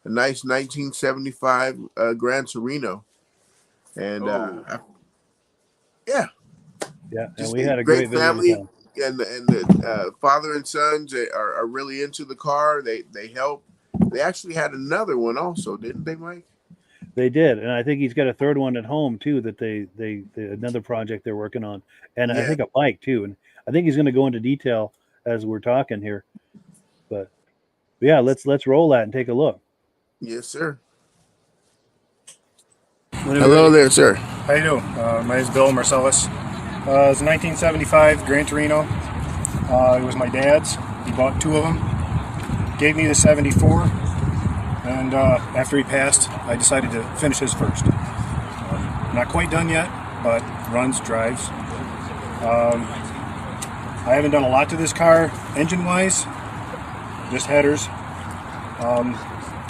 Speaker 3: a nice 1975 Grand Torino, and
Speaker 1: and we had a great
Speaker 3: family. And the father and sons are really into the car. They help. They actually had another one also, didn't they, Mike?
Speaker 1: They did, and I think he's got a third one at home too. That they another project they're working on, and I think a bike too. And I think he's going to go into detail as we're talking here. But yeah, let's roll that and take a look.
Speaker 3: Yes, sir. Hello there, sir.
Speaker 7: How you doing? My name is Bill Marcellus. It's a 1975 Gran Torino. It was my dad's. He bought 2 of them. Gave me the 74. And after he passed, I decided to finish his first. Not quite done yet, but runs, drives. I haven't done a lot to this car engine-wise, just headers.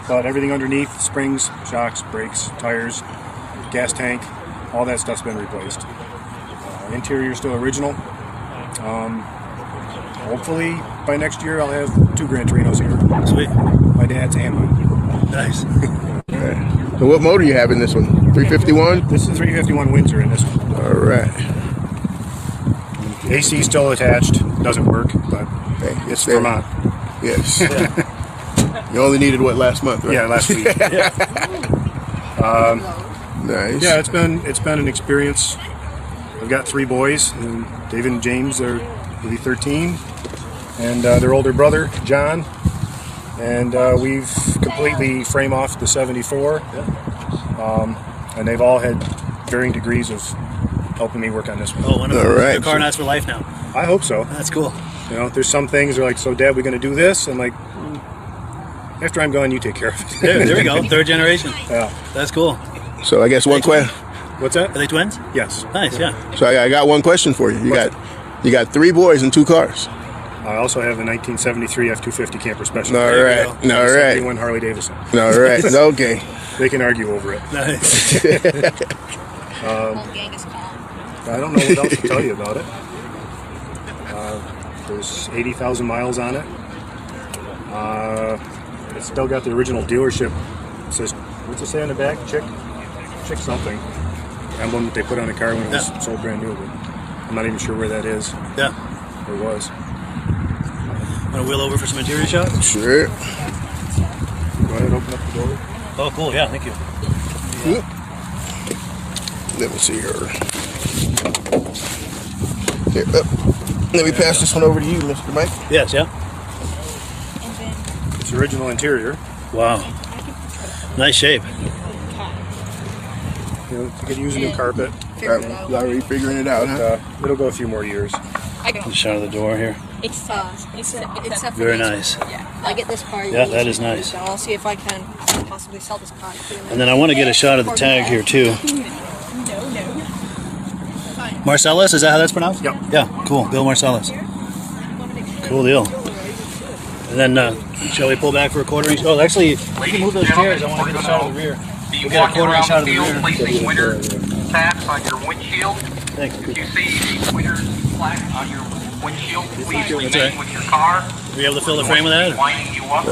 Speaker 7: But everything underneath, springs, shocks, brakes, tires, gas tank, all that stuff's been replaced. Interior still original. Hopefully by next year I'll have 2 Gran Torinos here.
Speaker 6: Sweet.
Speaker 7: My dad's and mine.
Speaker 6: Nice.
Speaker 3: Okay. So what motor you have in this one? 351?
Speaker 7: This is 351 Windsor in this one.
Speaker 3: All right.
Speaker 7: AC still attached. Doesn't work, but it's Vermont.
Speaker 3: Yes. You only needed what, last month, right?
Speaker 7: Yeah, last week.
Speaker 3: Nice.
Speaker 7: Yeah, it's been an experience. I've got 3 boys, and David and James are maybe 13, and their older brother John, and we've completely frame off the 74, and they've all had varying degrees of helping me work on this one.
Speaker 6: Oh, wonderful.
Speaker 3: All right.
Speaker 6: Your car nice for life now.
Speaker 7: I hope so.
Speaker 6: That's cool.
Speaker 7: You know, there's some things they're like, so Dad, we're going to do this, and like, after I'm gone, you take care of it.
Speaker 6: There we go. 3rd generation.
Speaker 7: Yeah.
Speaker 6: That's cool.
Speaker 3: So I guess one question.
Speaker 7: What's that?
Speaker 6: Are they twins?
Speaker 7: Yes.
Speaker 6: Nice, yeah.
Speaker 3: So I got one question for you. You got 3 boys and 2 cars.
Speaker 7: I also have a 1973 F-250 Camper Special.
Speaker 3: All right. All right.
Speaker 7: 71 Harley Davidson.
Speaker 3: All right. Okay.
Speaker 7: They can argue over it.
Speaker 6: Nice.
Speaker 7: I don't know what else to tell you about it. There's 80,000 miles on it. It's still got the original dealership. It says, what's it say on the back? Chick something. Emblem that they put on the car when it was sold brand new. But I'm not even sure where that is.
Speaker 1: Yeah.
Speaker 7: Or was.
Speaker 1: Want to wheel over for some interior shots?
Speaker 3: Sure.
Speaker 7: Go ahead, open up the door.
Speaker 1: Oh, cool. Yeah, thank you.
Speaker 3: Let me see here. Here, let me pass this one over to you, Mr. Mike.
Speaker 1: Yes, yeah.
Speaker 7: It's original interior.
Speaker 1: Wow. Nice shape.
Speaker 7: You know, you could use a new carpet.
Speaker 3: Already figuring it out, huh?
Speaker 7: It'll go a few more years.
Speaker 1: The shot of the door here.
Speaker 8: It's
Speaker 1: Very nice.
Speaker 8: Yeah, I get this car.
Speaker 1: Yeah, that is nice.
Speaker 8: I'll see if I can possibly sell this car.
Speaker 1: And then I want to get a shot of the tag here too. Marcellus, is that how that's pronounced?
Speaker 7: Yep.
Speaker 1: Yeah, cool. Bill Marcellus. Cool deal. And then, shall we pull back for a quarter inch? Oh, actually, we can move those chairs. I want to get a shot of the rear. We'll get a quarter inch shot of the rear.
Speaker 9: Placing winter taps on your windshield.
Speaker 1: Thank you.
Speaker 9: If you see the winter flag on your windshield, please remain
Speaker 1: right.
Speaker 9: with your car.
Speaker 1: Were you able to fill the frame with that?
Speaker 9: Winding you up.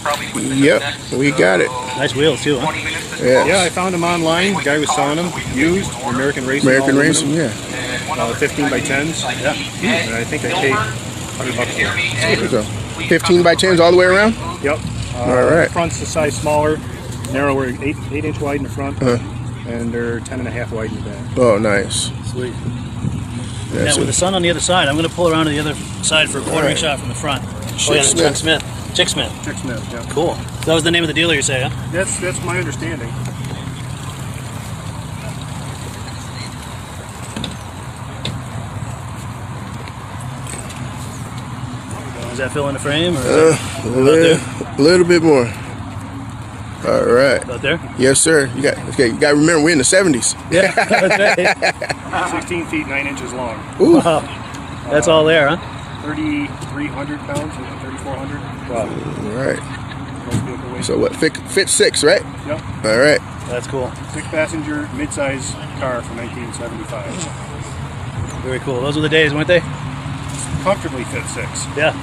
Speaker 9: Probably within the
Speaker 3: Yep,
Speaker 9: next,
Speaker 3: we got it.
Speaker 1: Nice wheels too, huh?
Speaker 9: 20 minutes to
Speaker 7: Yeah, I found them online. The guy was selling them used. American Racing.
Speaker 3: American
Speaker 7: all
Speaker 3: Racing,
Speaker 7: aluminum.
Speaker 3: yeah.
Speaker 7: 15 by 10s.
Speaker 1: Yeah.
Speaker 7: And I think I paid $100 for it.
Speaker 3: So, 15 by 10s all the way around?
Speaker 7: Yep.
Speaker 3: All right.
Speaker 7: The front's the size smaller, narrower, 8-inch wide in the front, and they're 10.5 wide in the back.
Speaker 3: Oh, nice.
Speaker 1: Sweet.
Speaker 3: That's
Speaker 1: Now, with the sun on the other side, I'm going to pull around to the other side for a quarter inch shot from the front. Oh, yeah, Chick Smith. Chick Smith.
Speaker 7: Chick Smith, yeah.
Speaker 1: Cool. That was the name of the dealer you say, huh?
Speaker 7: That's my understanding.
Speaker 1: Does that fill in the frame? Or
Speaker 3: a little bit more. All right.
Speaker 1: About there?
Speaker 3: Yes, sir. You got to remember we're in the 70s.
Speaker 1: Yeah, that's right.
Speaker 7: 16 feet 9 inches long.
Speaker 3: Ooh.
Speaker 1: Wow. That's all there, huh?
Speaker 7: 3,300 pounds, 3,400.
Speaker 3: All right. So what? Fit 6, right?
Speaker 7: Yep.
Speaker 3: All right.
Speaker 1: That's cool.
Speaker 7: 6-passenger mid-size car from 1975.
Speaker 1: Very cool. Those were the days, weren't they?
Speaker 7: Comfortably fit 6.
Speaker 1: Yeah.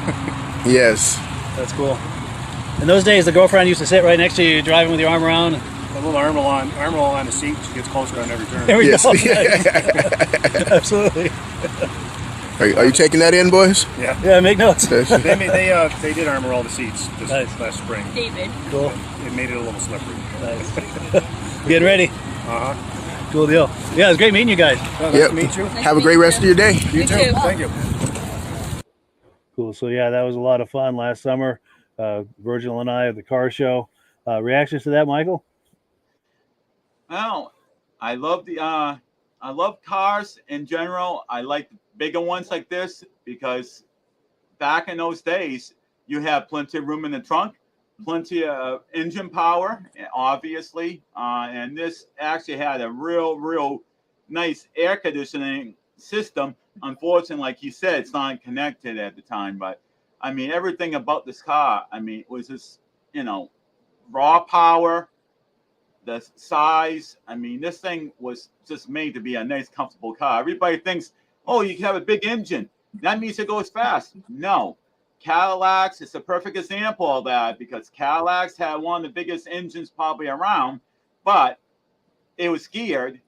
Speaker 3: Yes.
Speaker 1: That's cool. In those days, the girlfriend used to sit right next to you, driving with your arm around.
Speaker 7: A little arm roll on the seat. She gets closer on every turn.
Speaker 1: There we
Speaker 3: Yes.
Speaker 1: go. Absolutely.
Speaker 3: Are you taking that in, boys?
Speaker 7: Yeah.
Speaker 1: Yeah, make notes.
Speaker 7: They did armor all the seats this last spring.
Speaker 8: David.
Speaker 1: Cool.
Speaker 7: It made it a little slippery.
Speaker 1: Nice. Getting ready.
Speaker 7: Uh-huh.
Speaker 1: Cool deal. Yeah, it was great meeting you guys.
Speaker 7: Well, nice
Speaker 3: Yep.
Speaker 7: to meet you.
Speaker 3: Have a great rest of your day.
Speaker 7: You too. Thank you.
Speaker 1: Cool. So yeah, that was a lot of fun last summer. Virgil and I at the car show. Reactions to that, Michael?
Speaker 2: Well, I love cars in general. I like bigger ones like this because back in those days, you have plenty of room in the trunk, plenty of engine power, obviously. And this actually had a real nice air conditioning system. Unfortunately, like you said, it's not connected at the time. But, I mean, everything about this car, I mean, it was just, raw power, the size. I mean, this thing was just made to be a nice, comfortable car. Everybody thinks, oh, you can have a big engine. That means it goes fast. No. Cadillacs is a perfect example of that because Cadillacs had one of the biggest engines probably around, but it was geared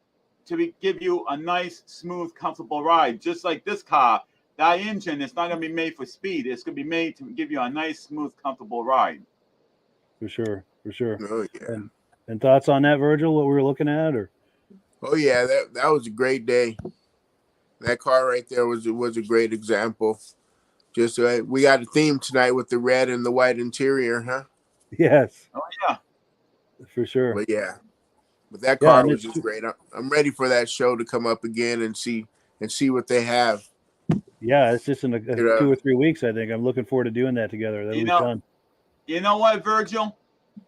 Speaker 2: to give you a nice, smooth, comfortable ride. Just like this car, that engine is not going to be made for speed. It's going to be made to give you a nice, smooth, comfortable ride.
Speaker 1: For sure.
Speaker 3: Oh yeah.
Speaker 1: And thoughts on that, Virgil? What we were looking at, or?
Speaker 3: Oh yeah, that was a great day. That car right there was a great example. Just we got a theme tonight with the red and the white interior, huh?
Speaker 1: Yes.
Speaker 2: Oh yeah.
Speaker 1: For sure.
Speaker 3: But that car was just great. I'm ready for that show to come up again and see what they have.
Speaker 1: Yeah, it's just in 2 or 3 weeks, I think. I'm looking forward to doing that together. That'll be fun.
Speaker 2: You know what, Virgil?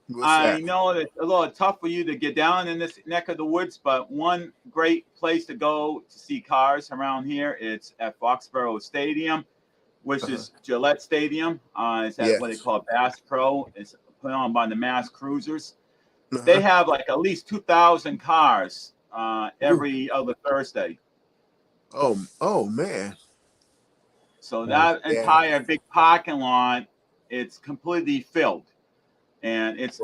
Speaker 3: What's that?
Speaker 2: know it's a little tough for you to get down in this neck of the woods, but one great place to go to see cars around here, it's at Foxborough Stadium, which is Gillette Stadium. It's at what they call Bass Pro. It's put on by the Mass Cruisers. They have like at least 2,000 cars every other Thursday.
Speaker 3: Oh man.
Speaker 2: So
Speaker 1: Nice.
Speaker 2: that entire big parking lot, it's completely filled. And it's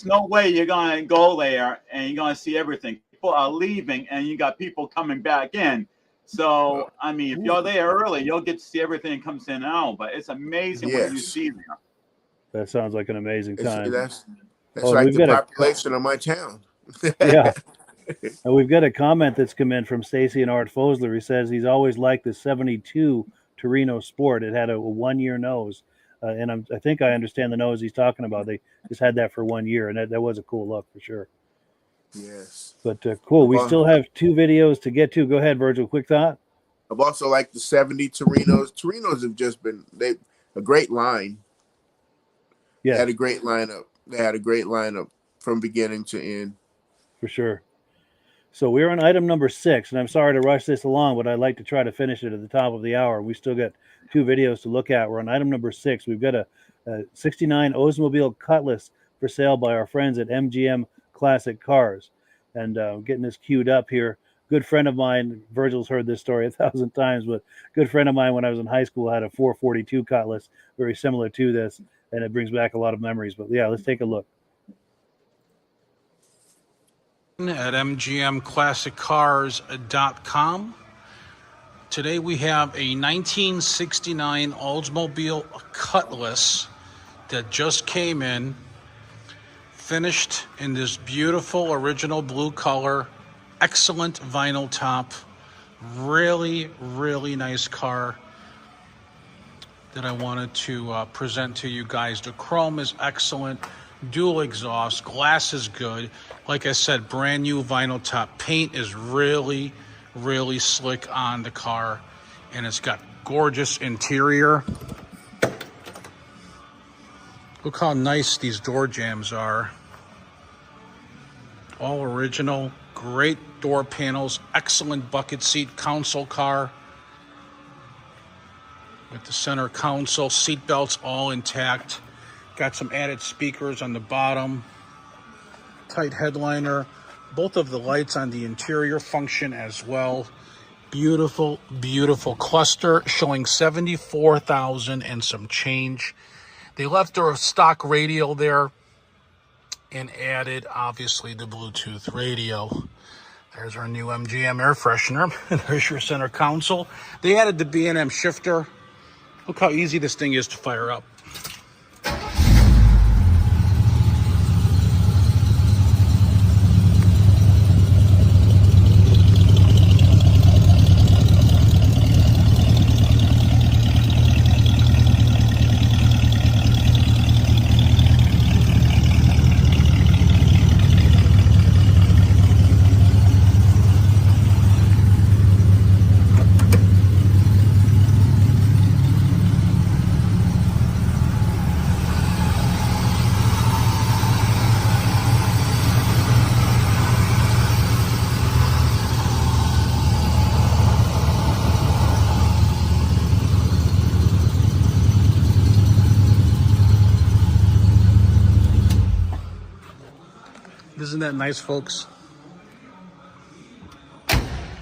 Speaker 2: no way you're gonna go there and you're gonna see everything. People are leaving, and you got people coming back in. So I mean, if you're there early, you'll get to see everything that comes in and out. But it's amazing what you see there.
Speaker 1: That sounds like an amazing time.
Speaker 3: That's
Speaker 1: Oh,
Speaker 3: like
Speaker 1: we've
Speaker 3: the
Speaker 1: got
Speaker 3: population of my town.
Speaker 1: Yeah. And we've got a comment that's come in from Stacy and Art Fosler. He says he's always liked the 72 Torino Sport. It had a 1-year nose. And I think I understand the nose he's talking about. They just had that for 1 year, and that was a cool look for sure.
Speaker 3: Yes.
Speaker 1: But cool. We still have 2 videos to get to. Go ahead, Virgil. Quick thought.
Speaker 3: I've also liked the 70 Torinos. Torinos have just been a great line.
Speaker 1: Yeah.
Speaker 3: They had a great lineup from beginning to end.
Speaker 1: For sure. So we're on item number 6, and I'm sorry to rush this along, but I'd like to try to finish it at the top of the hour. We still got 2 videos to look at. We're on item number 6. We've got a 69 Oldsmobile Cutlass for sale by our friends at MGM Classic Cars. And getting this queued up here. Good friend of mine, Virgil's heard this story 1,000 times, but good friend of mine when I was in high school had a 442 Cutlass, very similar to this, and it brings back a lot of memories. But yeah, let's take a look.
Speaker 10: At mgmclassiccars.com. Today we have a 1969 Oldsmobile Cutlass that just came in, finished in this beautiful original blue color, excellent vinyl top, really, really nice car that I wanted to present to you guys. The chrome is excellent. Dual exhaust, glass is good. Like I said, brand new vinyl top. Paint is really, really slick on the car, and it's got gorgeous interior. Look how nice these door jambs are. All original, great door panels, excellent bucket seat console car with the center console, seat belts all intact. Got some added speakers on the bottom, tight headliner. Both of the lights on the interior function as well. Beautiful, beautiful cluster showing 74,000 and some change. They left their stock radio there and added, obviously, the Bluetooth radio. There's our new MGM air freshener. There's your center console. They added the B&M shifter. Look how easy this thing is to fire up. Isn't that nice, folks?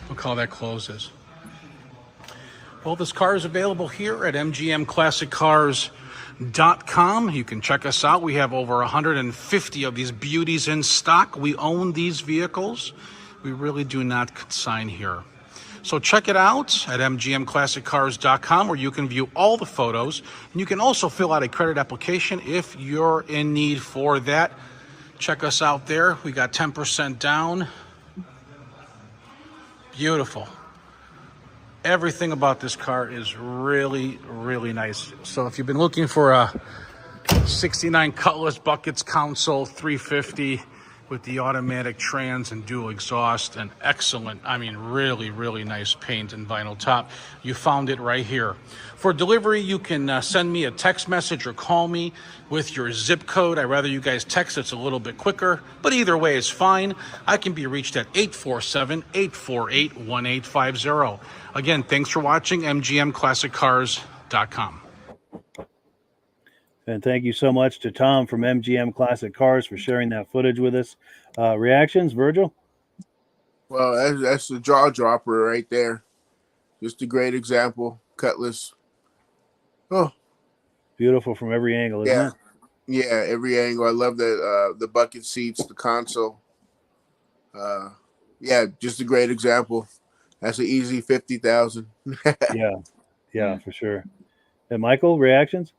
Speaker 10: Look how that closes. Well, this car is available here at mgmclassiccars.com. You can check us out. We have over 150 of these beauties in stock. We own these vehicles. We really do not consign here. So check it out at mgmclassiccars.com, where you can view all the photos. And you can also fill out a credit application if you're in need for that. Check us out there. We got 10% down. Beautiful. Everything about this car is really, really nice. So if you've been looking for a 69 Cutlass buckets console 350 with the automatic trans and dual exhaust and excellent, I mean, really, really nice paint and vinyl top, you found it right here. For delivery, you can send me a text message or call me with your zip code. I'd rather you guys text, it's a little bit quicker, but either way is fine. I can be reached at 847-848-1850. Again, thanks for watching mgmclassiccars.com.
Speaker 1: And thank you so much to Tom from MGM Classic Cars for sharing that footage with us. Reactions, Virgil?
Speaker 3: Well, that's a jaw dropper right there. Just a great example. Cutlass Oh,
Speaker 1: Beautiful from every angle, isn't
Speaker 3: yeah.
Speaker 1: it?
Speaker 3: Yeah, every angle. I love the bucket seats, the console. Yeah, just a great example. That's an easy 50,000.
Speaker 1: Yeah, for sure. And Michael, reactions?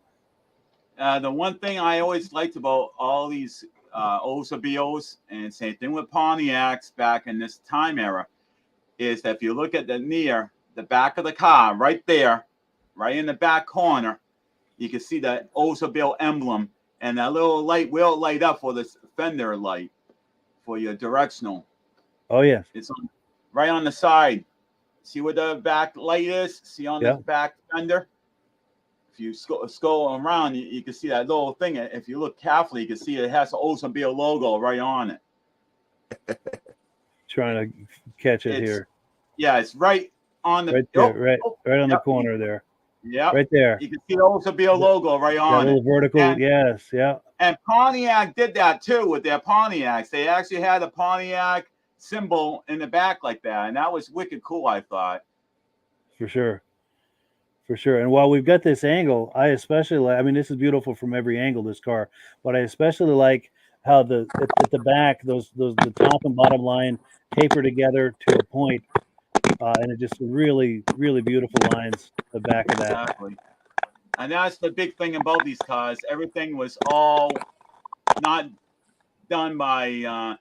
Speaker 2: The one thing I always liked about all these Oldsmobiles, and same thing with Pontiacs back in this time era, is that if you look at the back of the car, right there, right in the back corner, you can see the Oldsmobile emblem, and that little light will light up for this fender light for your directional.
Speaker 1: Oh yes.
Speaker 2: It's right on the side. See where the back light is? See on the back fender? If you scroll around, you can see that little thing. If you look carefully, you can see it has the Oldsmobile logo right on it.
Speaker 1: Trying to catch it here.
Speaker 2: Yeah, it's right on the
Speaker 1: right there, right on the corner there.
Speaker 2: Yeah,
Speaker 1: right there.
Speaker 2: You can see the Oldsmobile logo right on
Speaker 1: that little
Speaker 2: it.
Speaker 1: vertical,
Speaker 2: And,
Speaker 1: yes, yeah.
Speaker 2: And Pontiac did that too with their Pontiacs. They actually had a Pontiac symbol in the back like that, and that was wicked cool, I thought.
Speaker 1: For sure. For sure. And while we've got this angle, I especially like, I mean, this is beautiful from every angle, this car, but I especially like how at the back, the top and bottom line taper together to a point, and it just really, really beautiful lines, the back of that.
Speaker 2: Exactly. And that's the big thing about these cars. Everything was all not done by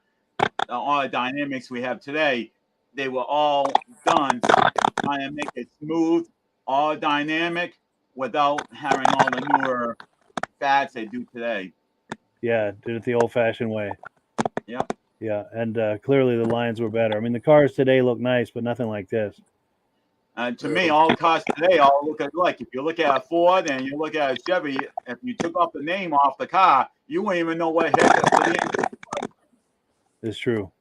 Speaker 2: all the dynamics we have today. They were all done trying to make it smooth, all dynamic, without having all the newer fads they do today.
Speaker 1: Yeah, did it the old-fashioned way.
Speaker 2: Yep.
Speaker 1: Yeah, and clearly the lines were better. I mean, the cars today look nice, but nothing like this.
Speaker 2: To me, all cars today all look alike. If you look at a Ford and you look at a Chevy, if you took off the name off the car, you wouldn't even know what heck.
Speaker 1: It's true.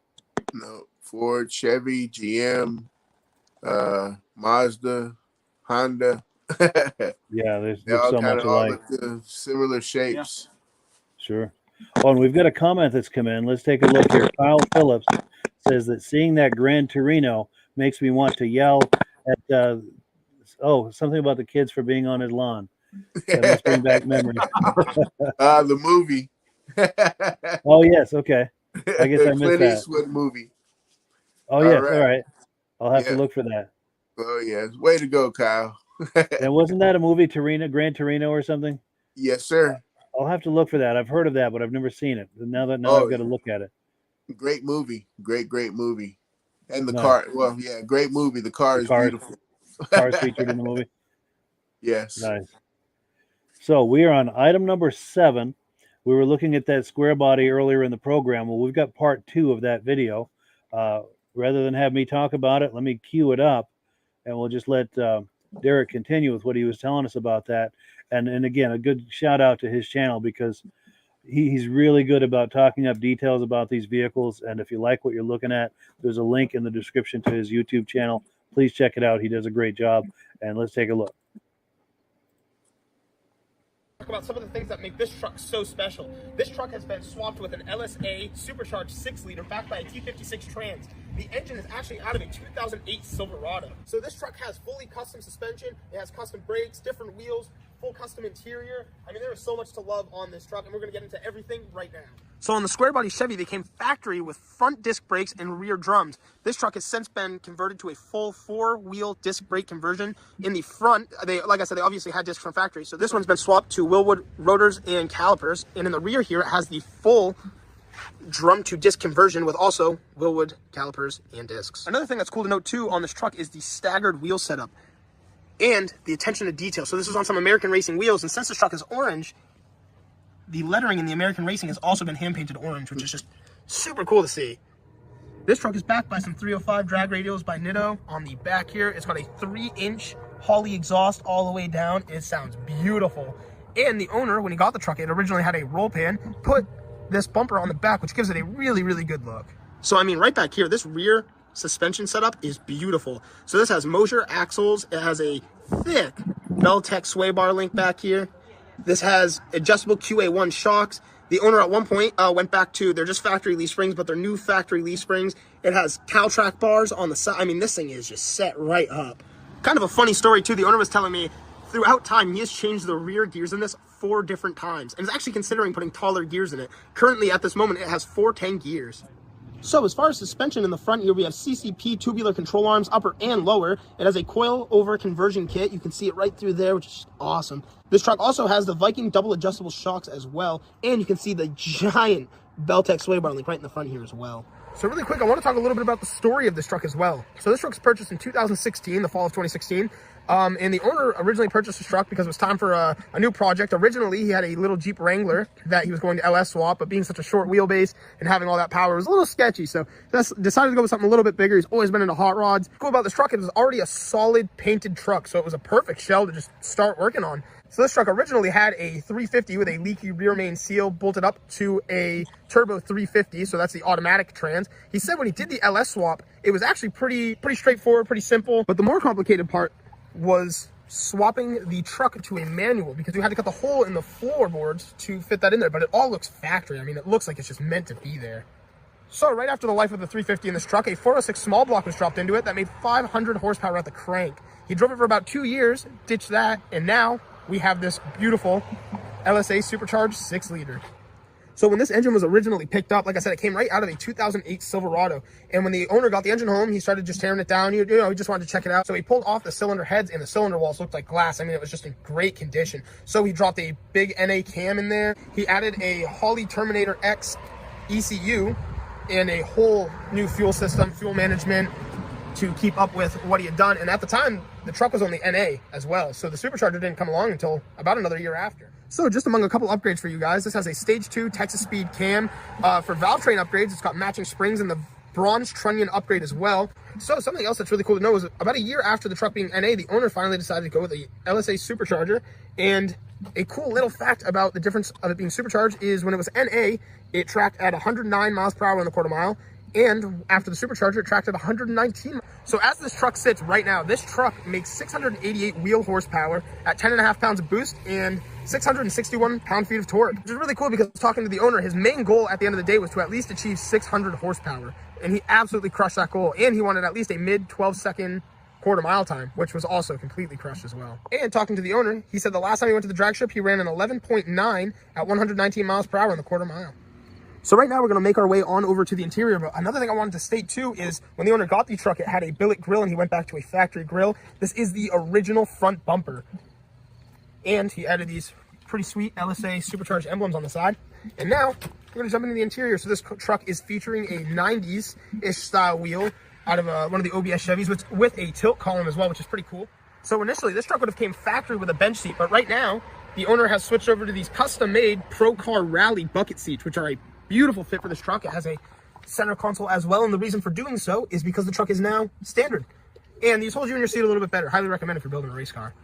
Speaker 3: No, Ford, Chevy, GM, Mazda, Honda.
Speaker 1: Yeah, there's
Speaker 3: they all
Speaker 1: so
Speaker 3: kind
Speaker 1: much
Speaker 3: of all
Speaker 1: alike.
Speaker 3: look similar shapes.
Speaker 1: Sure. Oh, and we've got a comment that's come in. Let's take a look here. Kyle Phillips says that seeing that Grand Torino makes me want to yell at something about the kids for being on his lawn. That must bring back memories.
Speaker 3: The movie.
Speaker 1: Oh yes, okay. I guess I missed
Speaker 3: Clint
Speaker 1: that.
Speaker 3: Eastwood movie.
Speaker 1: Oh yes, all right. I'll have to look for that.
Speaker 3: Oh yes, way to go, Kyle.
Speaker 1: And wasn't that a movie, Gran Torino or something?
Speaker 3: Yes, sir.
Speaker 1: I'll have to look for that. I've heard of that, but I've never seen it. Now I've got to look at it.
Speaker 3: Great movie. Great movie. And the car, well, yeah, great movie. The car is beautiful.
Speaker 1: Cars featured in the movie.
Speaker 3: Yes.
Speaker 1: Nice. So we are on item number 7. We were looking at that square body earlier in the program. Well, we've got part 2 of that video. Rather than have me talk about it, let me cue it up, and we'll just let Derek continue with what he was telling us about that. And again, a good shout out to his channel, because he's really good about talking up details about these vehicles. And if you like what you're looking at, there's a link in the description to his YouTube channel. Please check it out. He does a great job. And let's take a look.
Speaker 6: Talk about some of the things that make this truck so special. This truck has been swapped with an LSA supercharged 6-liter backed by a T56 trans. The engine is actually out of a 2008 Silverado. So this truck has fully custom suspension, it has custom brakes, different wheels, full custom interior. I mean, there is so much to love on this truck, and we're going to get into everything right now. So on the square body Chevy, they came factory with front disc brakes and rear drums. This truck has since been converted to a full 4-wheel disc brake conversion. In the front, like I said, they obviously had discs from factory. So this one's been swapped to Willwood rotors and calipers. And in the rear here, it has the full drum to disc conversion with also Willwood calipers and discs. Another thing that's cool to note too on this truck is the staggered wheel setup and the attention to detail. So this is on some American Racing wheels, and since this truck is orange, the lettering in the American Racing has also been hand-painted orange, which is just super cool to see. This truck is backed by some 305 drag radials by Nitto. On the back here, it's got a 3-inch Holley exhaust all the way down. It sounds beautiful. And the owner, when he got the truck, it originally had a roll pan, put this bumper on the back, which gives it a really, really good look. So, I mean, right back here, this rear suspension setup is beautiful. So this has Mosier axles. It has a thick Beltec sway bar link back here. This has adjustable QA1 shocks. The owner at one point went back to, they're just factory leaf springs, but they're new factory leaf springs. It has Caltrack bars on the side. I mean, this thing is just set right up. Kind of a funny story too. The owner was telling me throughout time, he has changed the rear gears in this 4 different times, and is actually considering putting taller gears in it. Currently, at this moment, it has 410 gears. So as far as suspension in the front here, we have CCP tubular control arms, upper and lower. It has a coil-over conversion kit. You can see it right through there, which is awesome. This truck also has the Viking double adjustable shocks as well, and you can see the giant Beltec sway bar link right in the front here as well. So really quick, I want to talk a little bit about the story of this truck as well. So this truck was purchased in 2016, the fall of 2016. And the owner originally purchased this truck because it was time for a new project. Originally, he had a little Jeep Wrangler that he was going to LS swap, but being such a short wheelbase and having all that power was a little sketchy. So decided to go with something a little bit bigger. He's always been into hot rods. Cool about this truck, it was already a solid painted truck, so it was a perfect shell to just start working on. So this truck originally had a 350 with a leaky rear main seal bolted up to a turbo 350, so that's the automatic trans. He said when he did the LS swap, it was actually pretty straightforward, pretty simple, but the more complicated part was swapping the truck to a manual, because we had to cut the hole in the floorboards to fit that in there, but it all looks factory. I mean, it looks like it's just meant to be there. So right after the life of the 350 in this truck, a 406 small block was dropped into it that made 500 horsepower at the crank. He drove it for about 2 years, ditched that, and now we have this beautiful LSA Supercharged 6-liter. So when this engine was originally picked up, like I said, it came right out of a 2008 Silverado. And when the owner got the engine home, he started just tearing it down. He just wanted to check it out. So he pulled off the cylinder heads, and the cylinder walls looked like glass. I mean, it was just in great condition. So he dropped a big NA cam in there. He added a Holley Terminator X ECU and a whole new fuel system, fuel management, to keep up with what he had done. And at the time, the truck was only NA as well. So the Supercharger didn't come along until about another year after. So just among a couple upgrades for you guys, this has a stage 2 Texas Speed cam. For valve train upgrades, it's got matching springs and the bronze trunnion upgrade as well. So something else that's really cool to know is about a year after the truck being NA, the owner finally decided to go with a LSA Supercharger. And a cool little fact about the difference of it being supercharged is when it was NA, it tracked at 109 miles per hour on the quarter mile. And after the Supercharger, it tracked at 119. So as this truck sits right now, this truck makes 688 wheel horsepower at 10.5 pounds of boost and 661 pound-feet of torque, which is really cool because talking to the owner, his main goal at the end of the day was to at least achieve 600 horsepower. And he absolutely crushed that goal. And he wanted at least a mid 12-second quarter mile time, which was also completely crushed as well. And talking to the owner, he said the last time he went to the drag strip, he ran an 11.9 at 119 miles per hour in the quarter mile. So right now we're going to make our way on over to the interior, but another thing I wanted to state too is when the owner got the truck, it had a billet grill and he went back to a factory grill. This is the original front bumper. And he added these pretty sweet LSA Supercharged emblems on the side. And now we're going to jump into the interior. So this truck is featuring a 90s-ish style wheel out of one of the OBS Chevys with a tilt column as well, which is pretty cool. So initially this truck would have came factory with a bench seat, but right now the owner has switched over to these custom-made Pro Car Rally bucket seats, which are a beautiful fit for this truck. It has a center console as well, and the reason for doing so is because the truck is now standard. And these hold you in your seat a little bit better. Highly recommend if you're building a race car.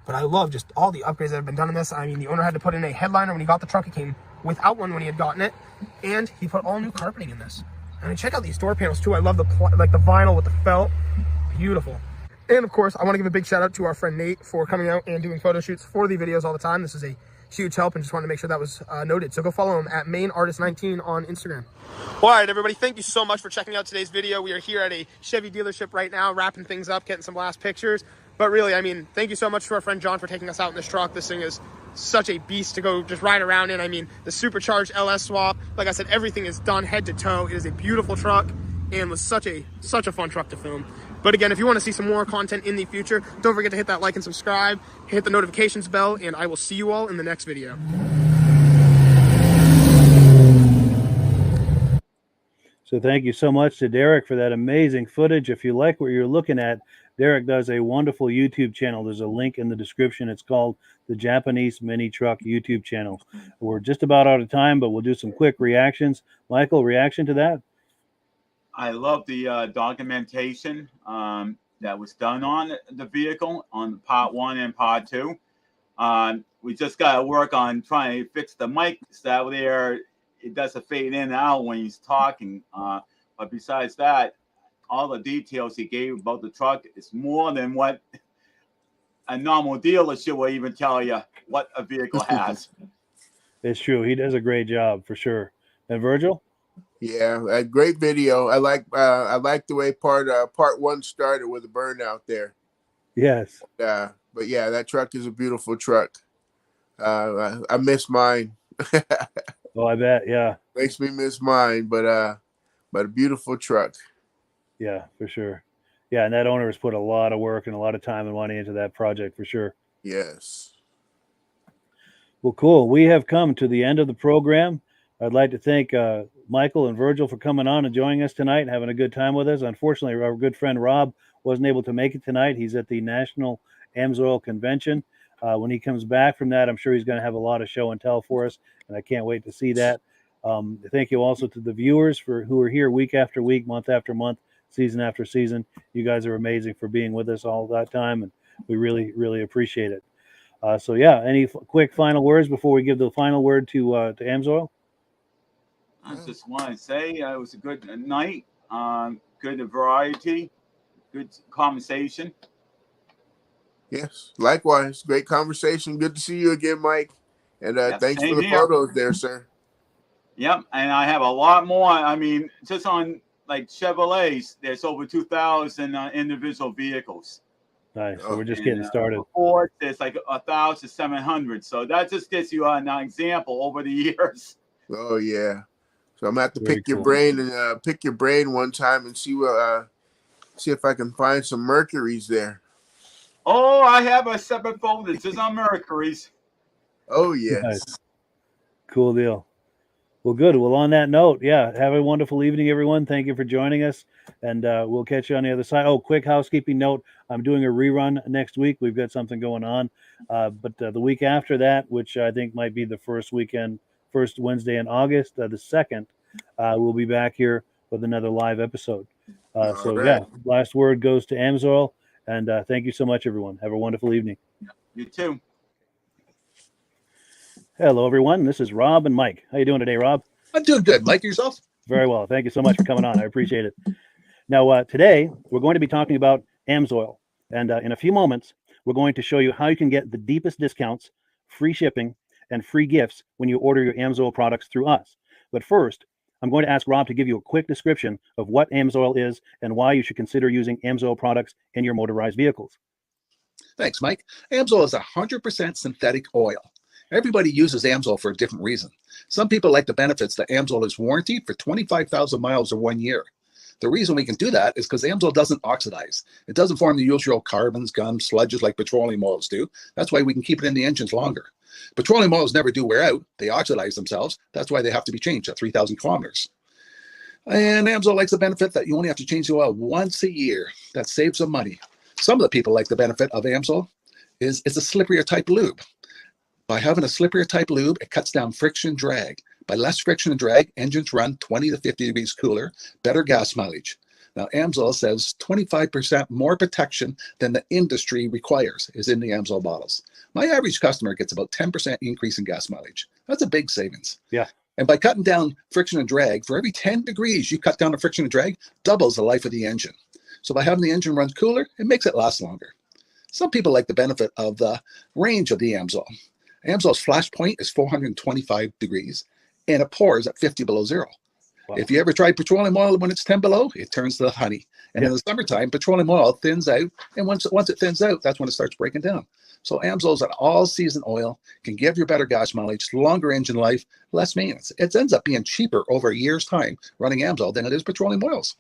Speaker 6: But I love just all the upgrades that have been done in this. I mean, the owner had to put in a headliner when he got the truck. It came without one when he had gotten it, and he put all new carpeting in this. I mean, check out these door panels too. I love the vinyl with the felt. Beautiful. And of course, I want to give a big shout out to our friend Nate for coming out and doing photo shoots for the videos all the time. This is a huge help, and just wanted to make sure that was noted. So go follow him at mainartist19 on Instagram. All right, everybody, thank you so much for checking out today's video. We are here at a Chevy dealership right now, wrapping things up, getting some last pictures. But really, I mean, thank you so much to our friend John for taking us out in this truck. This thing is such a beast to go just ride around in. I mean, the Supercharged LS swap, like I said, everything is done head to toe. It is a beautiful truck and was such a fun truck to film. But again, if you want to see some more content in the future, don't forget to hit that like and subscribe, hit the notifications bell, and I will see you all in the next video.
Speaker 1: So thank you so much to Derek for that amazing footage. If you like what you're looking at, Derek does a wonderful YouTube channel. There's a link in the description. It's called the Japanese Minitruck YouTube channel. We're just about out of time, but we'll do some quick reactions. Michael, reaction to that?
Speaker 2: I love the documentation that was done on the vehicle on part 1 and part 2. We just got to work on trying to fix the mic so there it doesn't fade in and out when he's talking. But besides that, all the details he gave about the truck is more than what a normal dealership will even tell you what a vehicle has.
Speaker 1: It's true. He does a great job for sure. And Virgil?
Speaker 3: Yeah, a great video. I like the way part 1 started with the burnout there.
Speaker 1: Yes.
Speaker 3: But But yeah, that truck is a beautiful truck. I miss mine.
Speaker 1: Oh, I bet. Yeah.
Speaker 3: Makes me miss mine, but a beautiful truck.
Speaker 1: Yeah, for sure. Yeah, and that owner has put a lot of work and a lot of time and money into that project for sure.
Speaker 3: Yes.
Speaker 1: Well, cool. We have come to the end of the program. I'd like to thank Michael and Virgil for coming on and joining us tonight and having a good time with us. Unfortunately, our good friend Rob wasn't able to make it tonight. He's at the National AMSOIL Convention. When he comes back from that, I'm sure he's going to have a lot of show and tell for us, and I can't wait to see that. Thank you also to the viewers who are here week after week, month after month, season after season. You guys are amazing for being with us all that time, and we really, really appreciate it. So yeah, any quick final words before we give the final word to AMSOIL?
Speaker 2: I just want to say it was a good night, good variety, good conversation.
Speaker 3: Yes, likewise. Great conversation. Good to see you again, Mike. And thanks for the photos there, sir.
Speaker 2: Yep, and I have a lot more. I mean, just on like Chevrolets, there's over 2,000 individual vehicles.
Speaker 1: Nice. So we're just getting started.
Speaker 2: Ford, there's like 1,700. So that just gives you an example over the years.
Speaker 3: Oh yeah. So I'm gonna have to pick your brain and pick your brain one time and see if I can find some Mercuries there.
Speaker 2: Oh, I have a separate folder just on Mercuries.
Speaker 3: Oh yes.
Speaker 1: Nice. Cool deal. Well, good. Well, on that note, yeah, have a wonderful evening, everyone. Thank you for joining us, and we'll catch you on the other side. Oh, quick housekeeping note. I'm doing a rerun next week. We've got something going on, but the week after that, which I think might be the first Wednesday in August, the 2nd, we'll be back here with another live episode. So, right. Yeah, last word goes to AMSOIL, and thank you so much, everyone. Have a wonderful evening.
Speaker 2: You too.
Speaker 1: Hello, everyone. This is Rob and Mike. How you doing today, Rob?
Speaker 11: I'm doing good. Mike, yourself?
Speaker 1: Very well. Thank you so much for coming on. I appreciate it. Now, today, we're going to be talking about AMSOIL. And in a few moments, we're going to show you how you can get the deepest discounts, free shipping, and free gifts when you order your AMSOIL products through us. But first, I'm going to ask Rob to give you a quick description of what AMSOIL is and why you should consider using AMSOIL products in your motorized vehicles.
Speaker 11: Thanks, Mike. AMSOIL is 100% synthetic oil. Everybody uses AMSOIL for a different reason. Some people like the benefits that AMSOIL is warranted for 25,000 miles or 1 year. The reason we can do that is because AMSOIL doesn't oxidize. It doesn't form the usual carbons, gums, sludges like petroleum oils do. That's why we can keep it in the engines longer. Petroleum oils never do wear out. They oxidize themselves. That's why they have to be changed at 3,000 kilometers. And AMSOIL likes the benefit that you only have to change the oil once a year. That saves them money. Some of the people like the benefit of AMSOIL is it's a slipperier type lube. By having a slipperier type lube, it cuts down friction drag. By less friction and drag, engines run 20 to 50 degrees cooler, better gas mileage. Now, AMSOIL says 25% more protection than the industry requires is in the AMSOIL bottles. My average customer gets about 10% increase in gas mileage. That's a big savings.
Speaker 1: Yeah.
Speaker 11: And by cutting down friction and drag, for every 10 degrees you cut down the friction and drag, doubles the life of the engine. So by having the engine run cooler, it makes it last longer. Some people like the benefit of the range of the AMSOIL. AMSOIL's flash point is 425 degrees, and it pours at 50 below zero. Wow. If you ever tried petroleum oil when it's 10 below, it turns to honey. And in the summertime, petroleum oil thins out, and once it thins out, that's when it starts breaking down. So AMSOIL's an all-season oil, can give you better gas mileage, longer engine life, less maintenance. It ends up being cheaper over a year's time running AMSOIL than it is petroleum oils.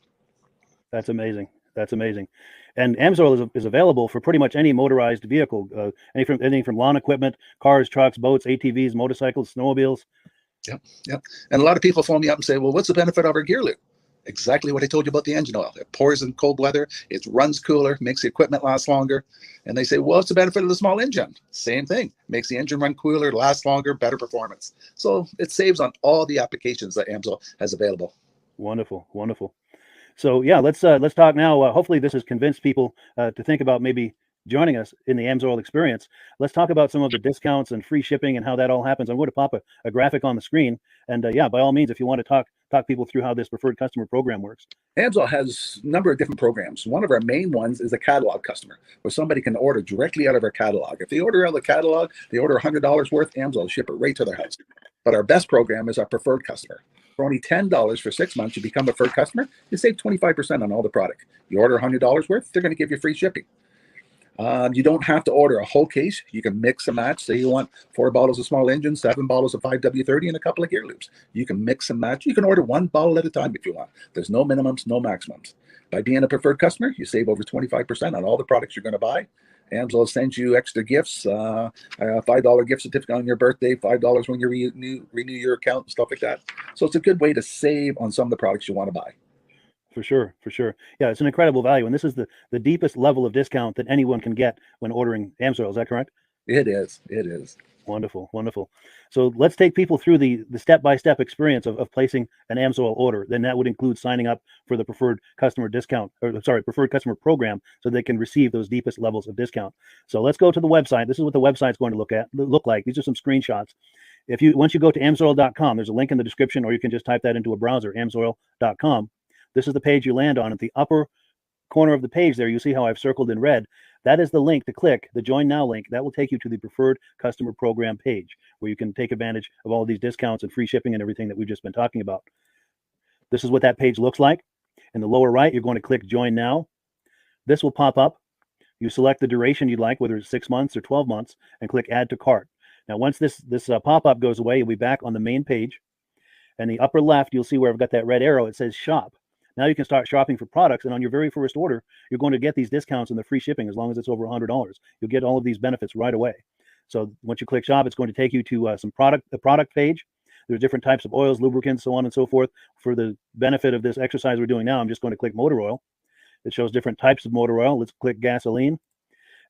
Speaker 1: That's amazing. That's amazing. And AMSOIL is available for pretty much any motorized vehicle, anything from lawn equipment, cars, trucks, boats, ATVs, motorcycles, snowmobiles.
Speaker 11: Yep. And a lot of people phone me up and say, well, what's the benefit of our gear lube? Exactly what I told you about the engine oil. It pours in cold weather, it runs cooler, makes the equipment last longer. And they say, well, what's the benefit of the small engine? Same thing. Makes the engine run cooler, last longer, better performance. So it saves on all the applications that AMSOIL has available.
Speaker 1: Wonderful, wonderful. So yeah, let's talk now. Hopefully this has convinced people to think about maybe joining us in the AMSOIL experience. Let's talk about some of the discounts and free shipping and how that all happens. I'm going to pop a graphic on the screen. And yeah, by all means, if you want to talk people through how this preferred customer program works.
Speaker 11: AMSOIL has a number of different programs. One of our main ones is a catalog customer, where somebody can order directly out of our catalog. If they order out of the catalog, they order $100 worth, AMSOIL will ship it right to their house. But our best program is our preferred customer. For only $10 for 6 months, you become a preferred customer, you save 25% on all the product. You order $100 worth, they're going to give you free shipping. You don't have to order a whole case. You can mix and match. Say you want 4 bottles of small engine, 7 bottles of 5W30, and a couple of gear loops. You can mix and match. You can order 1 bottle at a time if you want. There's no minimums, no maximums. By being a preferred customer, you save over 25% on all the products you're going to buy. Amsoil sends you extra gifts, a $5 gift certificate on your birthday, $5 when you renew your account and stuff like that. So it's a good way to save on some of the products you want to buy.
Speaker 1: For sure, for sure. Yeah, it's an incredible value, and this is the deepest level of discount that anyone can get when ordering Amsoil. Is that correct?
Speaker 11: It is. It is.
Speaker 1: Wonderful, wonderful. So let's take people through the step-by-step experience of placing an Amsoil order. Then that would include signing up for the preferred customer discount, or sorry, preferred customer program, so they can receive those deepest levels of discount. So let's go to the website. This is what the website's going to look like. These are some screenshots. Once you go to amsoil.com, there's a link in the description, or you can just type that into a browser, amsoil.com. This is the page you land on. At the upper corner of the page there, you see how I've circled in red. That is the link to click, the Join Now link. That will take you to the Preferred Customer Program page, where you can take advantage of all of these discounts and free shipping and everything that we've just been talking about. This is what that page looks like. In the lower right, you're going to click Join Now. This will pop up. You select the duration you'd like, whether it's 6 months or 12 months, and click Add to Cart. Now, once this pop-up goes away, you'll be back on the main page. And the upper left, you'll see where I've got that red arrow. It says Shop. Now you can start shopping for products, and on your very first order, you're going to get these discounts and the free shipping as long as it's over $100. You'll get all of these benefits right away. So once you click Shop, it's going to take you to the product page. There's different types of oils, lubricants, so on and so forth. For the benefit of this exercise we're doing now, I'm just going to click motor oil. It shows different types of motor oil. Let's click gasoline.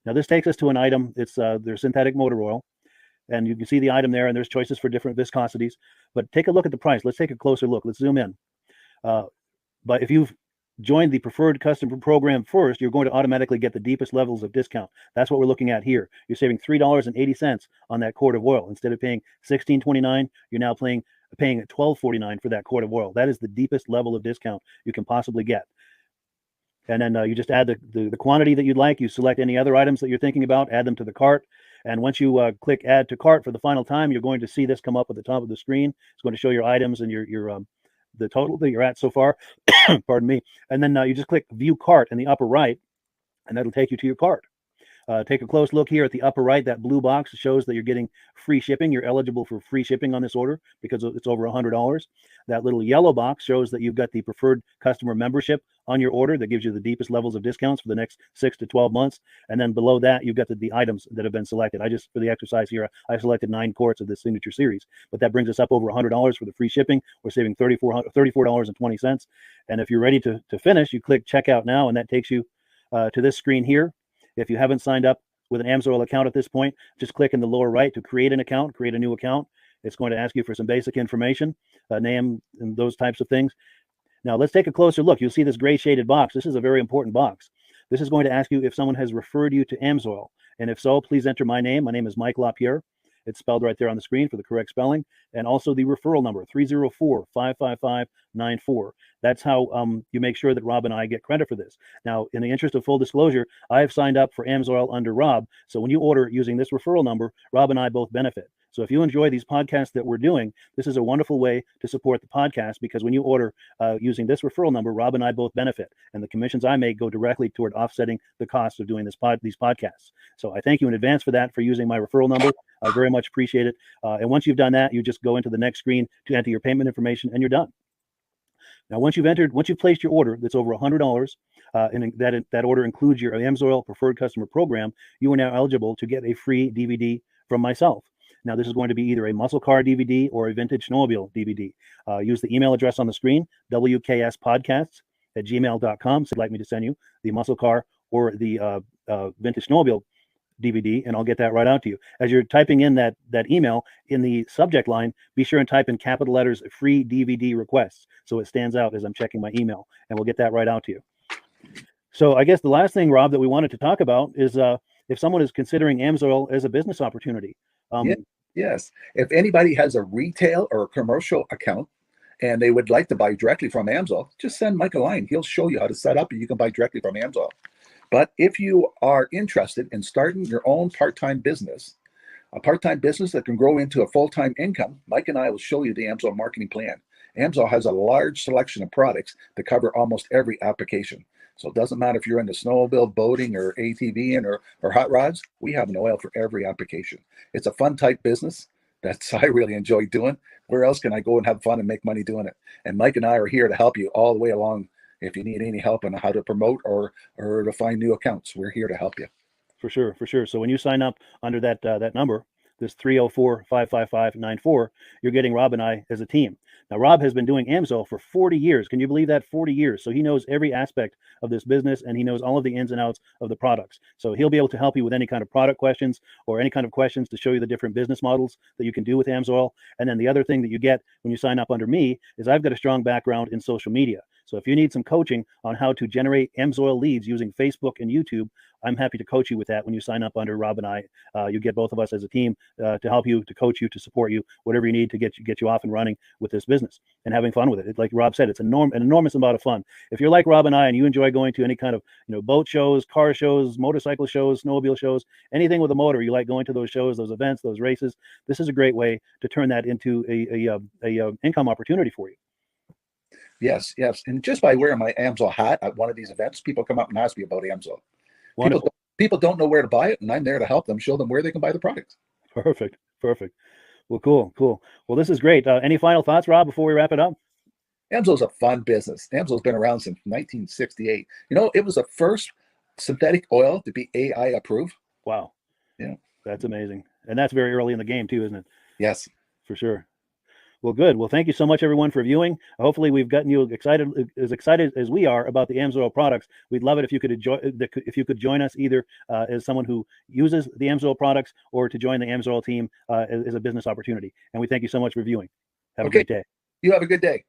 Speaker 1: Now this takes us to an item. It's their synthetic motor oil. And you can see the item there, and there's choices for different viscosities. But take a look at the price. Let's take a closer look. Let's zoom in. But if you've joined the preferred customer program first, you're going to automatically get the deepest levels of discount. That's what we're looking at here. You're saving $3.80 on that quart of oil. Instead of paying $16.29, you're now paying $12.49 for that quart of oil. That is the deepest level of discount you can possibly get. And then you just add the quantity that you'd like. You select any other items that you're thinking about, add them to the cart. And once you click Add to Cart for the final time, you're going to see this come up at the top of the screen. It's going to show your items and your the total that you're at so far. Pardon me. And then you just click View Cart in the upper right, and that'll take you to your cart. Take a close look here at the upper right. That blue box shows that you're getting free shipping. You're eligible for free shipping on this order because it's over $100. That little yellow box shows that you've got the preferred customer membership on your order that gives you the deepest levels of discounts for the next 6 to 12 months. And then below that, you've got the items that have been selected. For the exercise here, I selected 9 quarts of the Signature Series, but that brings us up over $100 for the free shipping. We're saving $34.20. And if you're ready to finish, you click Checkout Now, and that takes you to this screen here. If you haven't signed up with an Amsoil account at this point, just click in the lower right to create an account, create a new account. It's going to ask you for some basic information, name and those types of things. Now let's take a closer look. You'll see this gray shaded box. This is a very important box. This is going to ask you if someone has referred you to Amsoil. And if so, please enter my name. My name is Mike LaPierre. It's spelled right there on the screen for the correct spelling. And also the referral number, 304-555-94. That's how you make sure that Rob and I get credit for this. Now, in the interest of full disclosure, I have signed up for Amsoil under Rob. So when you order using this referral number, Rob and I both benefit. So if you enjoy these podcasts that we're doing, this is a wonderful way to support the podcast, because when you order using this referral number, Rob and I both benefit. And the commissions I make go directly toward offsetting the cost of doing these podcasts. So I thank you in advance for that, for using my referral number. I very much appreciate it. And once you've done that, you just go into the next screen to enter your payment information, and you're done. Now, once you've placed your order that's over $100, and that order includes your Amsoil Preferred Customer Program, you are now eligible to get a free DVD from myself. Now, this is going to be either a muscle car DVD or a vintage snowmobile DVD. Use the email address on the screen, wkspodcasts@gmail.com. So if you'd like me to send you the muscle car or the vintage snowmobile DVD, and I'll get that right out to you. As you're typing in that email, in the subject line, be sure and type in capital letters "free DVD requests," so it stands out as I'm checking my email, and we'll get that right out to you. So I guess the last thing, Rob, that we wanted to talk about is if someone is considering Amsoil as a business opportunity.
Speaker 11: Yes. If anybody has a retail or a commercial account and they would like to buy directly from Amsoil, just send Mike a line. He'll show you how to set up, and you can buy directly from Amsoil. But if you are interested in starting your own part-time business, a part-time business that can grow into a full-time income, Mike and I will show you the Amsoil marketing plan. Amsoil has a large selection of products that cover almost every application. So it doesn't matter if you're into snowmobile, boating, or ATVing or hot rods, we have an oil for every application. It's a fun type business. That's I really enjoy doing. Where else can I go and have fun and make money doing it? And Mike and I are here to help you all the way along. If you need any help on how to promote or to find new accounts, we're here to help you.
Speaker 1: For sure, for sure. So when you sign up under that that number, this 304-555-94, you're getting Rob and I as a team. Now, Rob has been doing AMSOIL for 40 years. Can you believe that? 40 years. So he knows every aspect of this business, and he knows all of the ins and outs of the products. So he'll be able to help you with any kind of product questions or any kind of questions to show you the different business models that you can do with AMSOIL. And then the other thing that you get when you sign up under me is I've got a strong background in social media. So if you need some coaching on how to generate AMSOIL leads using Facebook and YouTube, I'm happy to coach you with that when you sign up under Rob and I. You get both of us as a team to help you, to coach you, to support you, whatever you need to get you off and running with this business and having fun with it. Like Rob said, it's an enormous amount of fun. If you're like Rob and I and you enjoy going to any kind of boat shows, car shows, motorcycle shows, snowmobile shows, anything with a motor, you like going to those shows, those events, those races, this is a great way to turn that into a income opportunity for you.
Speaker 11: Yes, yes. And just by wearing my AMSOIL hat at one of these events, people come up and ask me about AMSOIL. People don't know where to buy it, and I'm there to help them, show them where they can buy the product.
Speaker 1: Perfect. Well, cool. Well, this is great. Any final thoughts, Rob, before we wrap it up?
Speaker 11: AMSOIL's a fun business. AMSOIL's been around since 1968. It was the first synthetic oil to be AI approved.
Speaker 1: Wow.
Speaker 11: Yeah.
Speaker 1: That's amazing. And that's very early in the game too, isn't it?
Speaker 11: Yes.
Speaker 1: For sure. Well, good. Well, thank you so much, everyone, for viewing. Hopefully, we've gotten you excited as we are about the AMSOIL products. We'd love it if you could join us either as someone who uses the AMSOIL products or to join the AMSOIL team as a business opportunity. And we thank you so much for viewing. Have a great day.
Speaker 11: You have a good day.